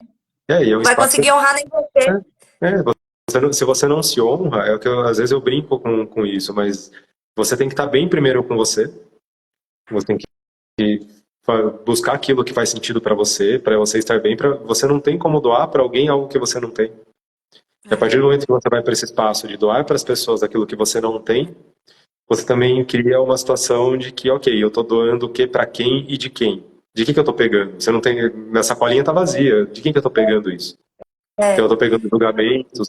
S2: E aí, o
S1: Vai
S2: espaço
S1: conseguir honrar nem você.
S2: se você não se honra, é o que às vezes eu brinco com isso, mas você tem que estar bem primeiro com você tem que buscar aquilo que faz sentido para você estar bem, para você não tem como doar para alguém algo que você não tem. E a partir do momento que você vai para esse espaço de doar para as pessoas aquilo que você não tem, você também cria uma situação de que, ok, eu estou doando o que para quem e de quem? De quem que eu estou pegando? Você não tem, minha sacolinha está vazia. De quem que eu estou pegando isso? Então eu
S1: É,
S2: estou pegando julgamentos,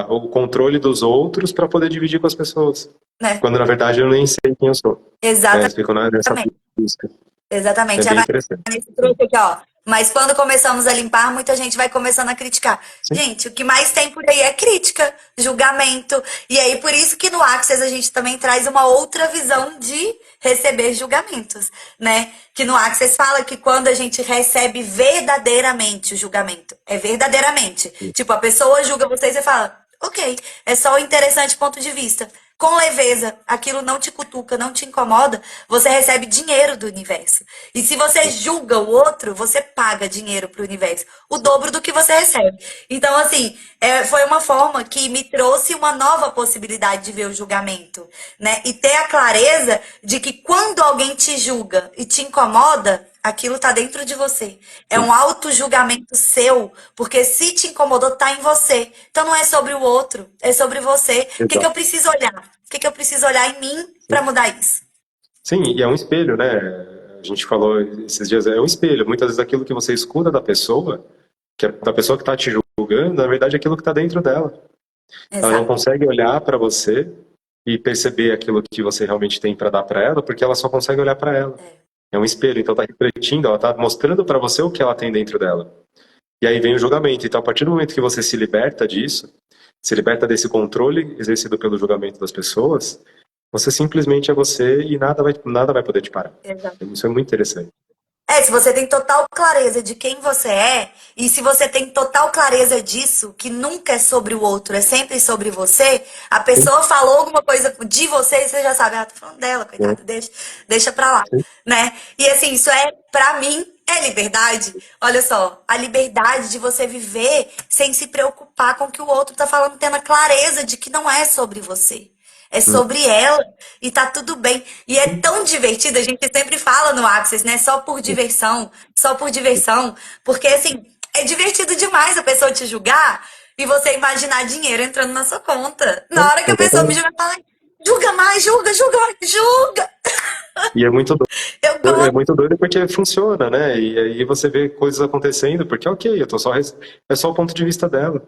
S2: o controle dos outros para poder dividir com as pessoas.
S1: né?
S2: Quando na verdade eu nem sei quem eu sou. Né?
S1: Exatamente.
S2: Fico nessa busca. É
S1: Exatamente. A
S2: bem interessante.
S1: Vanessa trouxe aqui, ó. Mas quando começamos a limpar, muita gente vai começando a criticar.
S2: Sim,
S1: Gente, o que mais tem por aí é crítica, julgamento. E aí, por isso que no Access a gente também traz uma outra visão de receber julgamentos, né? Que no Access fala que quando a gente recebe verdadeiramente o julgamento, é verdadeiramente.
S2: sim,
S1: Tipo, a pessoa julga você e você fala, ok, é só um interessante ponto de vista. Com leveza, aquilo não te cutuca, não te incomoda, você recebe dinheiro do universo. E se você
S2: sim,
S1: julga o outro, você paga dinheiro para o universo, o
S2: sim,
S1: dobro do que você recebe. Então, assim, foi uma forma que me trouxe uma nova possibilidade de ver o julgamento, né? E ter a clareza de que quando alguém te julga e te incomoda, aquilo tá dentro de você. É
S2: sim.
S1: um auto-julgamento seu, porque se te incomodou, tá em você. Então não é sobre o outro, é sobre você. O que que eu
S2: Exato.
S1: preciso olhar? O que que eu preciso olhar em mim para
S2: Sim.
S1: mudar isso?
S2: Sim, e é um espelho, né? A gente falou esses dias, é um espelho. Muitas vezes aquilo que você escuta da pessoa, que é da pessoa que está te julgando, na verdade é aquilo que está dentro dela. Ela não
S1: Exato.
S2: consegue olhar para você e perceber aquilo que você realmente tem para dar para ela, porque ela só consegue olhar para ela. É um espelho, então está refletindo, ela está mostrando para você o que ela tem dentro dela. E aí vem o julgamento. Então, a partir do momento que você se liberta disso, se liberta desse controle exercido pelo julgamento das pessoas, você simplesmente é você e nada vai poder te parar.
S1: Exato.
S2: Isso é muito interessante.
S1: Se você tem total clareza de quem você é, e se você tem total clareza disso, que nunca é sobre o outro, é sempre sobre você, a
S2: Sim,
S1: pessoa falou alguma coisa de você e você já sabe, ah, tô falando dela,
S2: sim,
S1: coitada, deixa pra lá,
S2: sim,
S1: né? E assim, isso é, pra mim, é liberdade. Olha só, a liberdade de você viver sem se preocupar com o que o outro tá falando, tendo a clareza de que não é sobre você. É
S2: hum,
S1: sobre ela e tá tudo bem. E é
S2: sim,
S1: tão divertido, a gente sempre fala no Access, né? Só por diversão. Porque, assim, é divertido demais a pessoa te julgar e você imaginar dinheiro entrando na sua conta. Na hora que a pessoa me
S2: exatamente.
S1: julga, fala, julga mais, julga mais, julga.
S2: E
S1: Eu
S2: é
S1: gosto.
S2: muito doido porque funciona, né? E aí você vê coisas acontecendo, porque ok, eu tô só, é só o ponto de vista dela.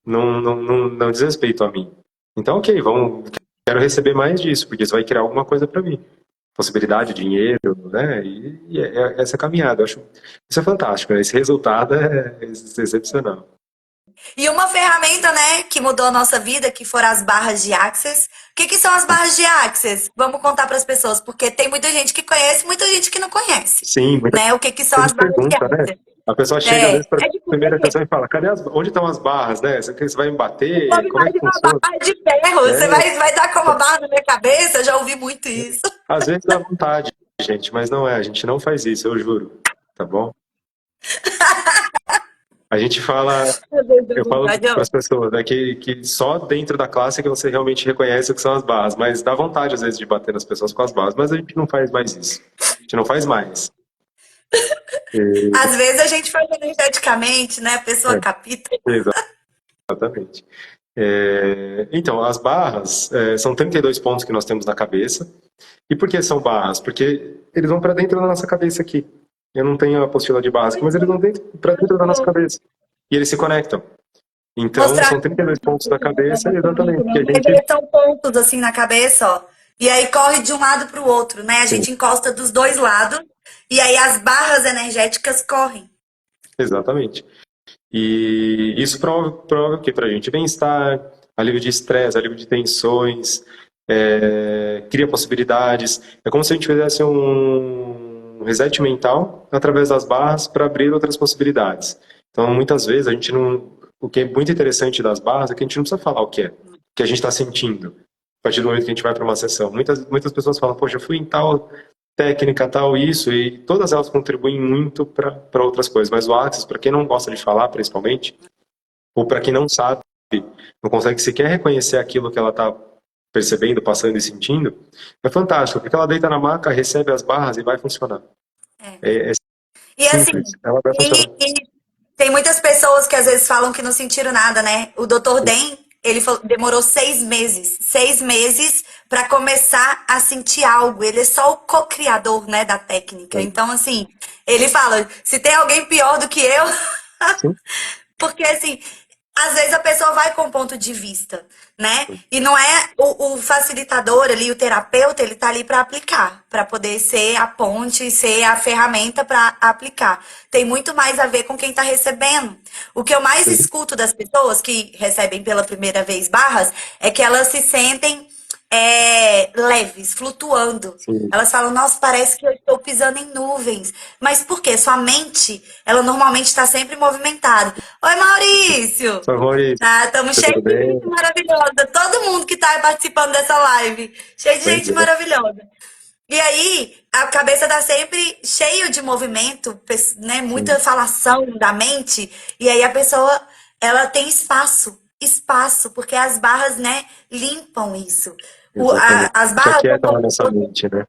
S2: Não diz respeito a mim. Então, ok, quero receber mais disso, porque isso vai criar alguma coisa para mim. Possibilidade, dinheiro, né? E é essa caminhada. Eu acho isso é fantástico, né? Esse resultado é excepcional.
S1: E uma ferramenta, né, que mudou a nossa vida, que foram as barras de Access. O que que são as barras de Access? Vamos contar para as pessoas, porque tem muita gente que conhece, muita gente que não conhece,
S2: Sim, muita
S1: né? O que que são as
S2: gente
S1: barras de
S2: pergunta, né?
S1: Access?
S2: A pessoa chega às
S1: É,
S2: vezes para a
S1: é tipo o
S2: primeira
S1: quê?
S2: atenção e fala: onde estão as barras, né? Você vai me
S1: Eu
S2: bater?
S1: vou
S2: Como é que
S1: imaginar uma
S2: funciona?
S1: barra de ferro. Você
S2: É,
S1: vai dar com uma barra na minha cabeça? Eu já ouvi muito isso.
S2: às vezes dá vontade, gente, mas não é. A gente não faz isso, eu juro. Tá bom? A gente fala,
S1: Meu Deus, deu
S2: eu falo
S1: vontade,
S2: para
S1: ó.
S2: as pessoas, né, que só dentro da classe é que você realmente reconhece o que são as barras, mas dá vontade às vezes de bater nas pessoas com as barras, mas a gente não faz mais isso. A gente não faz mais.
S1: Às vezes a gente faz energeticamente, né? A pessoa
S2: É,
S1: capita.
S2: exatamente. Então, as barras são 32 pontos que nós temos na cabeça. E por que são barras? Porque eles vão para dentro da nossa cabeça aqui. Eu não tenho a apostila de barras aqui, mas eles vão para dentro da nossa cabeça. E eles se conectam. Então,
S1: Mostrar
S2: são 32 pontos da cabeça, exatamente. Que a
S1: mas
S2: gente.
S1: eles são pontos assim na cabeça, ó. E aí corre de um lado para o outro, né? A
S2: Sim,
S1: gente encosta dos dois lados e aí as barras energéticas correm.
S2: exatamente. E isso prova o quê? Para a gente bem-estar, alívio de estresse, alívio de tensões, cria possibilidades. É como se a gente fizesse um reset mental através das barras para abrir outras possibilidades. Então, muitas vezes, a gente não. O que é muito interessante das barras é que a gente não precisa falar o que a gente está sentindo. A partir do momento que a gente vai para uma sessão. Muitas pessoas falam, poxa, eu fui em tal técnica, tal, isso, e todas elas contribuem muito para outras coisas. Mas o Axis, para quem não gosta de falar, principalmente, ou para quem não sabe, não consegue sequer reconhecer aquilo que ela está percebendo, passando e sentindo, é fantástico, porque ela deita na maca, recebe as barras e vai funcionar.
S1: É.
S2: É
S1: E assim,
S2: simples, ela vai funcionar.
S1: e tem muitas pessoas que às vezes falam que não sentiram nada, né? O Dr. Den, ele demorou 6 meses para começar a sentir algo. Ele é só o co-criador, né, da técnica. Então, assim, ele fala: se tem alguém pior do que eu,
S2: Sim,
S1: porque assim, às vezes a pessoa vai com ponto de vista, né? E não é o facilitador ali, o terapeuta, ele tá ali para aplicar, para poder ser a ponte, ser a ferramenta para aplicar. Tem muito mais a ver com quem tá recebendo. O que eu mais
S2: sim,
S1: escuto das pessoas que recebem pela primeira vez barras é que elas se sentem leves, flutuando.
S2: sim.
S1: Elas falam, nossa, parece que eu estou pisando em nuvens. Mas por quê? Sua mente, ela normalmente está sempre movimentada. Oi, Maurício!
S2: Só, Maurício,
S1: Tá, estamos
S2: tudo
S1: cheios de
S2: bem?
S1: gente maravilhosa. Todo mundo que está participando dessa live. Cheio de
S2: Pois
S1: gente
S2: é.
S1: maravilhosa. E aí, a cabeça tá sempre cheio de movimento, né?
S2: Sim,
S1: Muita falação da mente. E aí a pessoa, ela tem espaço, porque as barras, né, limpam isso.
S2: exatamente.
S1: As
S2: Já
S1: barras são
S2: quieta na nossa mente, né?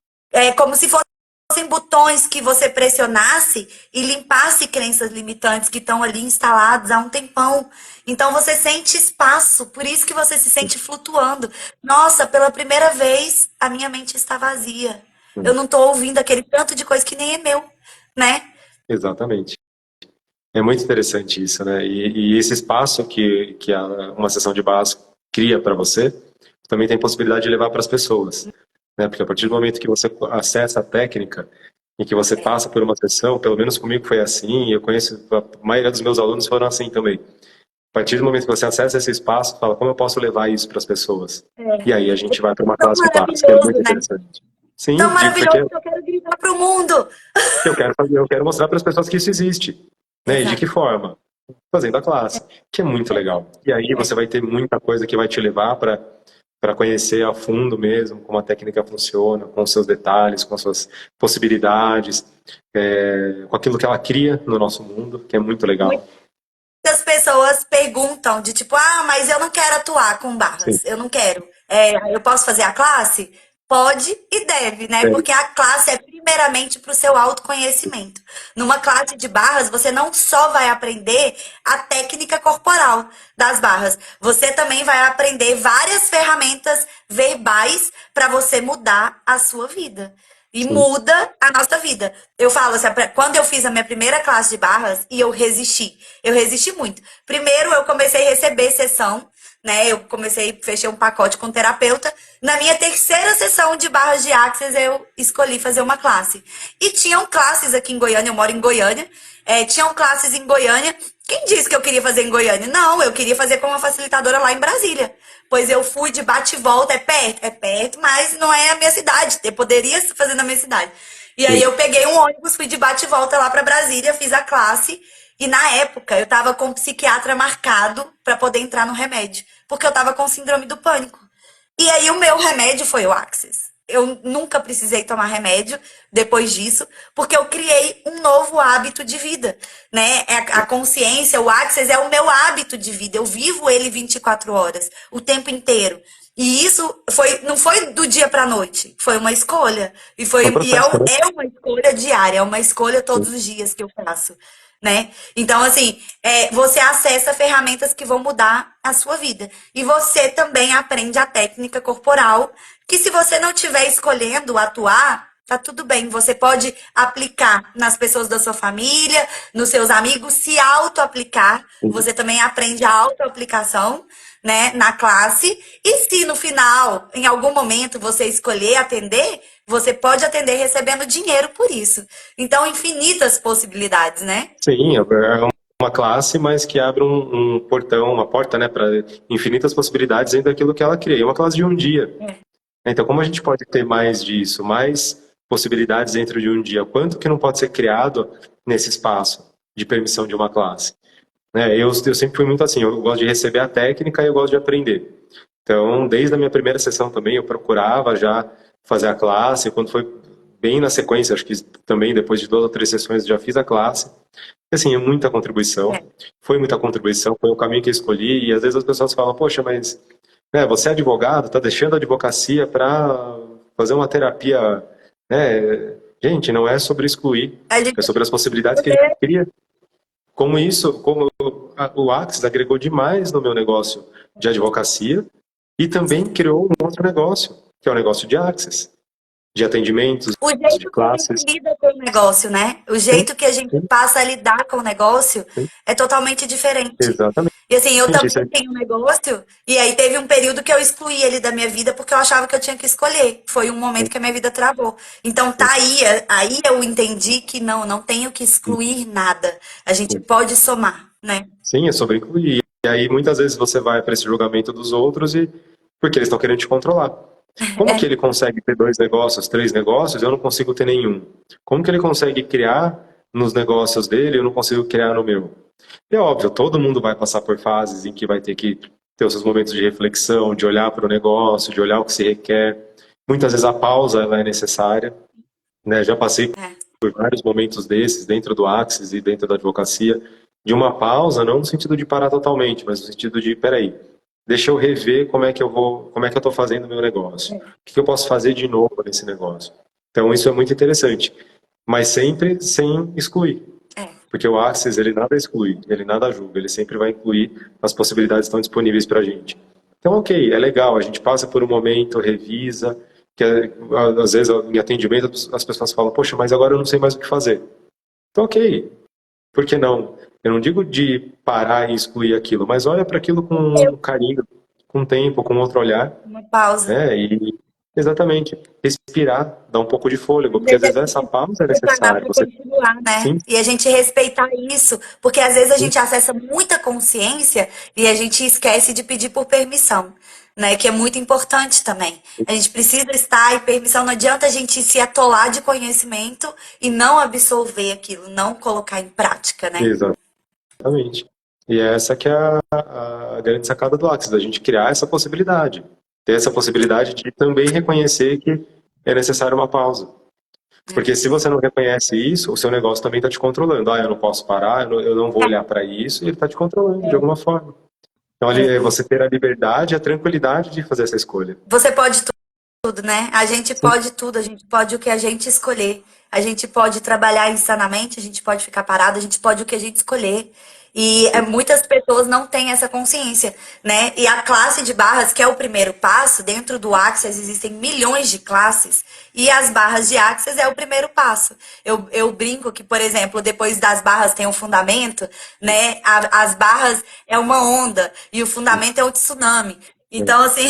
S1: como se fossem botões que você pressionasse e limpasse crenças limitantes que estão ali instaladas há um tempão. Então você sente espaço, por isso que você se sente flutuando. Nossa, pela primeira vez a minha mente está vazia. Eu
S2: Sim,
S1: não estou ouvindo aquele tanto de coisa que nem é meu, né?
S2: exatamente. É muito interessante isso, né? E esse espaço uma sessão de barras cria para você, também tem possibilidade de levar para as pessoas, né? Porque a partir do momento que você acessa a técnica e que você passa por uma sessão, pelo menos comigo foi assim, eu conheço, a maioria dos meus alunos foram assim também. A partir do momento que você acessa esse espaço, fala, como eu posso levar isso para as pessoas? E aí a gente vai para uma
S1: Tão
S2: classe de barras, que é
S1: maravilhoso,
S2: muito
S1: né?
S2: interessante. Sim,
S1: Tão
S2: porque
S1: maravilhoso que eu quero gritar pro mundo.
S2: eu quero mostrar para as pessoas que isso existe, né? E de
S1: Exato.
S2: que forma? Fazendo a classe, que é muito legal. E aí você vai ter muita coisa que vai te levar para conhecer a fundo mesmo como a técnica funciona, com os seus detalhes, com as suas possibilidades, com aquilo que ela cria no nosso mundo, que é muito legal.
S1: Muitas pessoas perguntam de tipo, ah, mas eu não quero atuar com
S2: Sim,
S1: barras, eu não quero. Eu posso fazer a classe? Pode e deve, né?
S2: é,
S1: Porque a classe é primeiramente para o seu autoconhecimento. Numa classe de barras, você não só vai aprender a técnica corporal das barras, você também vai aprender várias ferramentas verbais para você mudar a sua vida. E
S2: sim,
S1: muda a nossa vida. Eu falo assim, quando eu fiz a minha primeira classe de barras e eu resisti. Eu resisti muito. Primeiro eu comecei a receber sessão, né? Eu comecei, fechei um pacote com terapeuta. Na minha terceira sessão de barras de Axis, eu escolhi fazer uma classe. E tinham classes aqui em Goiânia, eu moro em Goiânia. Tinham classes em Goiânia. Quem disse que eu queria fazer em Goiânia? Não, eu queria fazer com uma facilitadora lá em Brasília. Pois eu fui de bate e volta, é perto, mas não é a minha cidade. Eu poderia fazer na minha cidade. E aí
S2: sim,
S1: eu peguei um ônibus, fui de bate e volta lá para Brasília, fiz a classe. E na época eu tava com um psiquiatra marcado para poder entrar no remédio, porque eu tava com síndrome do pânico. E aí o meu remédio foi o Axis. eu nunca precisei tomar remédio depois disso, porque eu criei um novo hábito de vida, né? A consciência, o Access é o meu hábito de vida. Eu vivo ele 24 horas, o tempo inteiro. E isso não foi do dia para a noite, foi uma escolha.
S2: É um processo, né?
S1: É uma escolha diária, é uma escolha todos os dias que eu faço, né? Então, assim, você acessa ferramentas que vão mudar a sua vida. E você também aprende a técnica corporal, que se você não estiver escolhendo atuar, tá tudo bem. Você pode aplicar nas pessoas da sua família, nos seus amigos, se auto-aplicar. Você também aprende a auto-aplicação, né, na classe. E se no final, em algum momento, você escolher atender, você pode atender recebendo dinheiro por isso. Então, infinitas possibilidades, né?
S2: Sim, é uma classe, mas que abre um portão, uma porta, né, para infinitas possibilidades dentro daquilo que ela cria. É uma classe de um dia. Então, como a gente pode ter mais disso, mais possibilidades dentro de um dia? Quanto que não pode ser criado nesse espaço de permissão de uma classe? Né? Eu sempre fui muito assim, eu gosto de receber a técnica e eu gosto de aprender. Então, desde a minha primeira sessão também, eu procurava já fazer a classe. Quando foi bem na sequência, acho que também depois de 2 ou 3 sessões eu já fiz a classe. E, assim, é muita contribuição. Foi muita contribuição, foi o caminho que eu escolhi. E às vezes as pessoas falam, poxa, mas né, você é advogado, está deixando a advocacia para fazer uma terapia, né? Gente, não é sobre excluir, é sobre as possibilidades que a gente cria. Como o Axis agregou demais no meu negócio de advocacia e também criou um outro negócio, que é o negócio de Axis, de atendimentos,
S1: O
S2: de
S1: jeito que a
S2: classes.
S1: gente lida com o negócio, né? O jeito que a gente passa a lidar com o negócio é totalmente diferente.
S2: Exatamente.
S1: E assim, eu também
S2: Isso
S1: tenho um negócio, e aí teve um período que eu excluí ele da minha vida porque eu achava que eu tinha que escolher. Foi um momento que a minha vida travou. Então tá aí eu entendi que não tenho que excluir nada. A gente pode somar, né?
S2: Sim, é sobre incluir. E aí muitas vezes você vai para esse julgamento dos outros e porque eles estão querendo te controlar. Como que ele consegue ter 2 negócios, 3 negócios, eu não consigo ter nenhum? Como que ele consegue criar nos negócios dele, eu não consigo criar no meu? E é óbvio, todo mundo vai passar por fases em que vai ter que ter os seus momentos de reflexão, de olhar para o negócio, de olhar o que se requer. Muitas vezes a pausa ela é necessária, né? Já passei por vários momentos desses dentro do Axis e dentro da advocacia, de uma pausa, não no sentido de parar totalmente, mas no sentido de, peraí, deixa eu rever como é que eu estou fazendo o meu negócio. O que eu posso fazer de novo nesse negócio? Então isso é muito interessante, mas sempre sem excluir. Porque o Axis, ele nada exclui, ele nada julga, ele sempre vai incluir as possibilidades que estão disponíveis para a gente. Então, ok, é legal, a gente passa por um momento, revisa, que às vezes em atendimento as pessoas falam, poxa, mas agora eu não sei mais o que fazer. Então, ok, por que não? Eu não digo de parar e excluir aquilo, mas olha para aquilo com carinho, com tempo, com outro olhar.
S1: Uma pausa.
S2: Exatamente, respirar, dar um pouco de fôlego, porque às vezes essa pausa é necessária.
S1: Você continuar, né?
S2: Sim.
S1: E a gente respeitar isso, porque às vezes a gente acessa muita consciência e a gente esquece de pedir por permissão, né? Que é muito importante também. A gente precisa estar em permissão, não adianta a gente se atolar de conhecimento e não absorver aquilo, não colocar em prática, né?
S2: Exatamente. E essa que é a grande sacada do Axis, da gente criar essa possibilidade. Ter essa possibilidade de também reconhecer que é necessário uma pausa. Porque se você não reconhece isso, o seu negócio também está te controlando. Eu não posso parar, eu não vou olhar para isso, e ele está te controlando de alguma forma. Então, ali é você ter a liberdade e a tranquilidade de fazer essa escolha.
S1: Você pode tudo, né? A gente pode tudo, a gente pode o que a gente escolher. A gente pode trabalhar insanamente, a gente pode ficar parado, a gente pode o que a gente escolher. E muitas pessoas não têm essa consciência, né? E a classe de barras, que é o primeiro passo, dentro do Access existem milhões de classes, e as barras de Access é o primeiro passo. Eu brinco que, por exemplo, depois das barras tem o fundamento, né? As barras é uma onda, e o fundamento é o tsunami. Então, assim,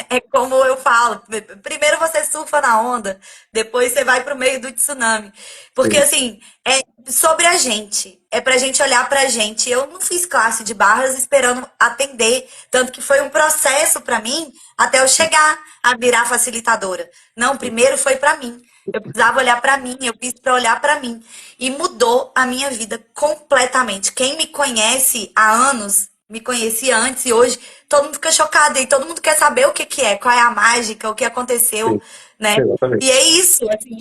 S1: é como eu falo, primeiro você surfa na onda, depois você vai pro meio do tsunami. Porque, assim, é sobre a gente, é pra gente olhar pra gente. Eu não fiz classe de barras esperando atender, tanto que foi um processo pra mim até eu chegar a virar facilitadora. Não, primeiro foi pra mim. Eu precisava olhar pra mim, eu fiz pra olhar pra mim. E mudou a minha vida completamente. Quem me conhece há anos, me conhecia antes e hoje, todo mundo fica chocado e todo mundo quer saber o que é, qual é a mágica, o que aconteceu, né? E
S2: Exatamente.
S1: é isso, assim,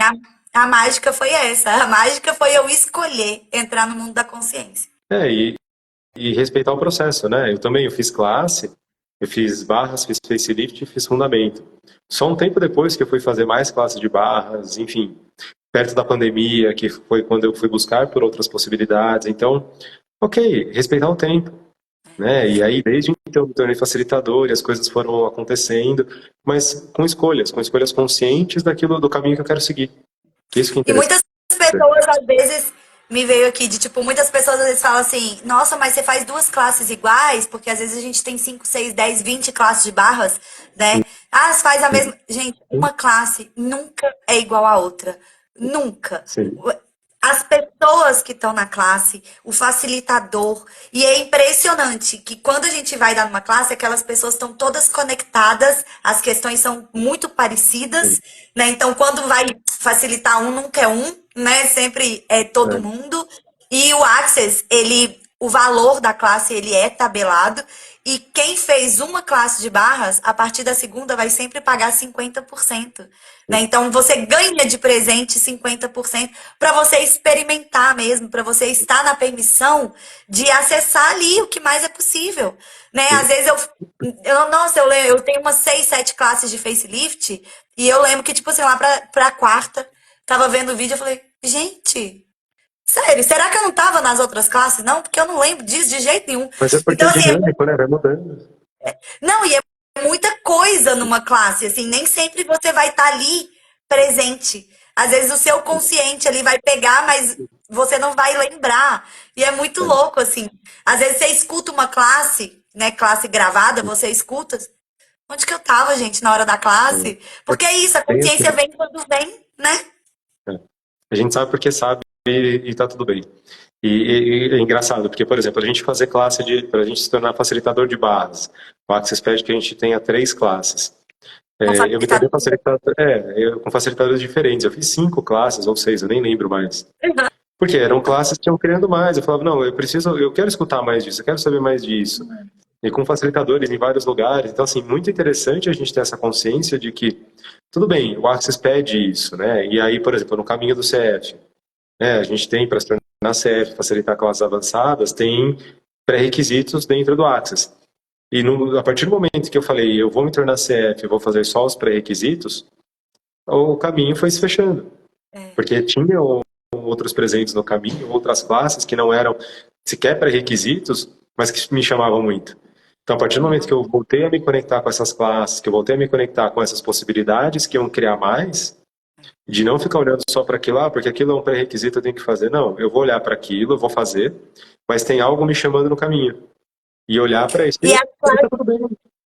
S1: a mágica foi essa. A mágica foi eu escolher entrar no mundo da consciência.
S2: É, e respeitar o processo, né? Eu fiz classe, eu fiz barras, fiz facelift e fiz fundamento. Só um tempo depois que eu fui fazer mais classes de barras, enfim, perto da pandemia, que foi quando eu fui buscar por outras possibilidades. Então, ok, respeitar o tempo, né? E aí, desde então, eu me tornei facilitador e as coisas foram acontecendo, mas com escolhas conscientes daquilo, do caminho que eu quero seguir. Isso que é
S1: E
S2: interessante.
S1: muitas pessoas, às vezes, me veio aqui de tipo, muitas pessoas às vezes falam assim, nossa, mas você faz duas classes iguais, porque às vezes a gente tem 5, 6, 10, 20 classes de barras, né? Ah, você faz a mesma. Gente, uma classe nunca é igual à outra. Nunca.
S2: Sim,
S1: As pessoas que estão na classe, o facilitador. E é impressionante que quando a gente vai dar uma classe, aquelas pessoas estão todas conectadas, as questões são muito
S2: sim,
S1: parecidas, né? Então, quando vai facilitar um, nunca é um, né? Sempre é todo
S2: é,
S1: mundo. E o Access, ele, o valor da classe, ele é tabelado. E quem fez uma classe de barras, a partir da segunda vai sempre pagar 50%. Né? Então você ganha de presente 50% para você experimentar mesmo, para você estar na permissão de acessar ali o que mais é possível. Né? Às
S2: sim.
S1: vezes nossa, eu tenho umas 6, 7 classes de facelift e eu lembro que, tipo assim, lá pra quarta, tava vendo o vídeo e falei, gente, sério, será que eu não tava nas outras classes? Não, porque eu não lembro disso de jeito nenhum.
S2: Mas é porque
S1: Então,
S2: é
S1: assim,
S2: dinâmico, né? Vai mudando.
S1: não, e é muita coisa numa classe, assim, nem sempre você vai estar ali presente. Às vezes o seu consciente ali vai pegar, mas você não vai lembrar. E é muito
S2: É,
S1: louco, assim. Às vezes você escuta uma classe, né, classe gravada, você escuta. Onde que eu tava, gente, na hora da classe?
S2: é, é
S1: Porque é isso, a
S2: bem
S1: consciência
S2: assim.
S1: vem quando vem, né?
S2: É. A gente sabe porque sabe e tá tudo bem. E é engraçado, porque, por exemplo, a gente fazer classe para a gente se tornar facilitador de barras, o Access pede que a gente tenha 3 classes.
S1: Com
S2: Eu me tornei
S1: facilitador.
S2: facilitador, com facilitadores diferentes. Eu fiz 5 classes ou 6, eu nem lembro mais. Porque eram classes que iam criando mais. Eu falava, não, eu quero escutar mais disso, eu quero saber mais disso. E com facilitadores em vários lugares. Então, assim, muito interessante a gente ter essa consciência de que, tudo bem, o Access pede isso, né? E aí, por exemplo, no caminho do CF, né, a gente tem para se tornar CF, facilitar classes avançadas, tem pré-requisitos dentro do Access. E a partir do momento que eu falei, eu vou me tornar CF, eu vou fazer só os pré-requisitos, o caminho foi se fechando.
S1: É.
S2: Porque tinha outros presentes no caminho, outras classes que não eram sequer pré-requisitos, mas que me chamavam muito. Então, a partir do momento que eu voltei a me conectar com essas classes, que eu voltei a me conectar com essas possibilidades que iam criar mais, de não ficar olhando só para aquilo, porque aquilo é um pré-requisito, eu tenho que fazer. Não, eu vou olhar para aquilo, eu vou fazer, mas tem algo me chamando no caminho. E olhar para isso
S1: E
S2: e
S1: a
S2: tá tudo bem.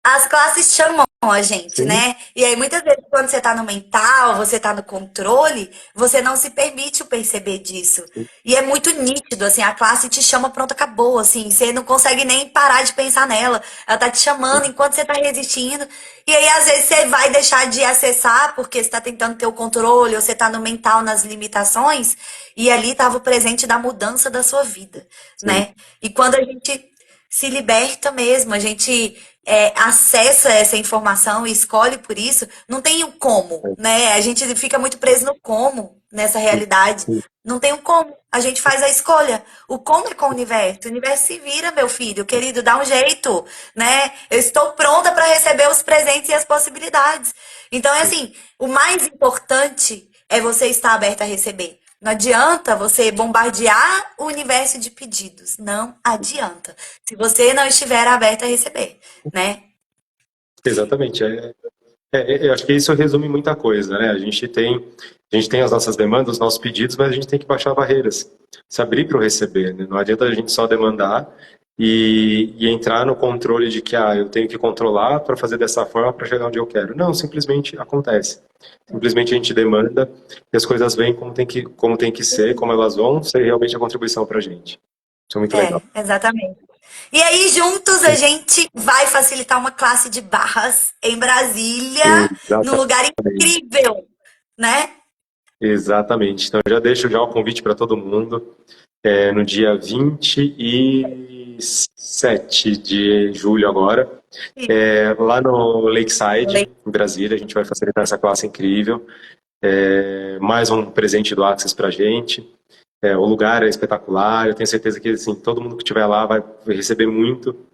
S1: As classes chamam a gente,
S2: Sim,
S1: né? E aí, muitas vezes, quando você tá no mental, você tá no controle, você não se permite o perceber disso.
S2: sim,
S1: E é muito nítido, assim, a classe te chama, pronto, acabou, assim, você não consegue nem parar de pensar nela. Ela tá te chamando
S2: sim,
S1: enquanto você tá resistindo. E aí, às vezes, você vai deixar de acessar porque você tá tentando ter o controle, ou você tá no mental, nas limitações, e ali tava o presente da mudança da sua vida,
S2: sim.
S1: né? E quando a gente se liberta mesmo, a gente acessa essa informação e escolhe por isso, não tem o como, né? A gente fica muito preso no como nessa realidade. Não tem o como. A gente faz a escolha. O como é com o universo. O universo se vira, meu filho, querido, dá um jeito, né? Eu estou pronta para receber os presentes e as possibilidades. Então, é assim, o mais importante é você estar aberto a receber. Não adianta você bombardear o universo de pedidos. Não adianta. Se você não estiver aberto a receber, né?
S2: Exatamente. Eu acho que isso resume muita coisa, né? A gente tem as nossas demandas, os nossos pedidos, mas a gente tem que baixar barreiras, se abrir para o receber, né? Não adianta a gente só demandar e entrar no controle de que eu tenho que controlar para fazer dessa forma para chegar onde eu quero. Não, simplesmente acontece. Simplesmente a gente demanda e as coisas vêm como tem que ser, como elas vão ser realmente a contribuição para a gente. Isso é muito legal.
S1: Exatamente. E aí, juntos, a gente vai facilitar uma classe de barras em Brasília, num lugar
S2: Exatamente.
S1: incrível, né?
S2: Exatamente. Então, já deixo já o convite para todo mundo. No dia 20 7 de julho agora, lá no Lakeside, em Brasília. A gente vai facilitar essa classe incrível. Mais um presente do Access pra gente. O lugar é espetacular. Eu tenho certeza que assim, todo mundo que estiver lá vai receber muito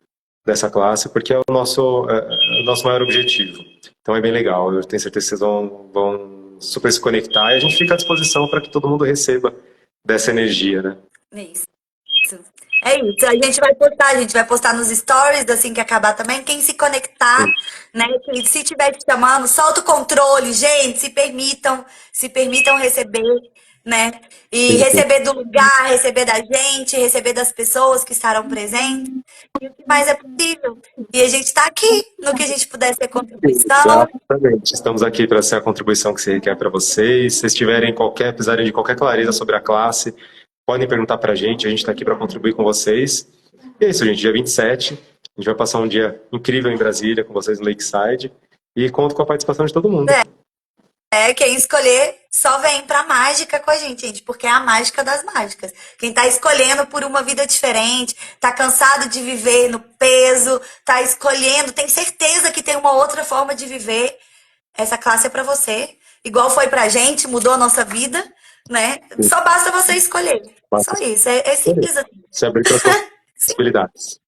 S2: dessa classe, porque é o nosso maior objetivo. Então é bem legal. Eu tenho certeza que vocês vão super se conectar e a gente fica à disposição para que todo mundo receba dessa energia, né?
S1: Isso. É isso. A gente vai postar nos stories assim que acabar também. Quem se conectar, né? Se tiver te chamando, solta o controle, gente. Se permitam receber, né? E
S2: Sim, sim.
S1: receber do lugar, receber da gente, receber das pessoas que estarão presentes. E o que mais é possível. E a gente está aqui no que a gente puder ser contribuição.
S2: Exatamente. Estamos aqui para ser a contribuição que você quer para vocês. Se vocês tiverem precisarem de qualquer clareza sobre a classe, podem perguntar para a gente está aqui para contribuir com vocês. E é isso, gente. Dia 27, a gente vai passar um dia incrível em Brasília com vocês no Lakeside e conto com a participação de todo mundo.
S1: Quem escolher só vem pra mágica com a gente, porque é a mágica das mágicas. Quem tá escolhendo por uma vida diferente, tá cansado de viver no peso, tá escolhendo, tem certeza que tem uma outra forma de viver, essa classe é pra você. Igual foi pra gente, mudou a nossa vida, né? Só basta você escolher. Só isso, é simples assim.
S2: Se abrir para as possibilidades.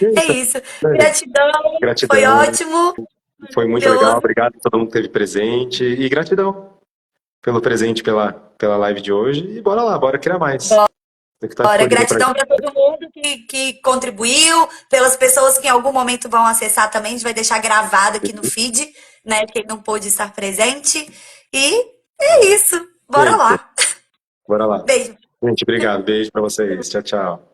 S1: É isso. Gratidão,
S2: Gratidão.
S1: foi ótimo.
S2: Foi muito legal, obrigado a todo mundo que esteve presente e gratidão pelo presente, pela live de hoje e bora lá, bora criar mais.
S1: Bora, gratidão para todo mundo que contribuiu, pelas pessoas que em algum momento vão acessar também, a gente vai deixar gravado aqui no feed, né, quem não pôde estar presente e é isso, bora lá.
S2: Bora lá.
S1: Beijo.
S2: Gente, obrigado, beijo para vocês, tchau, tchau.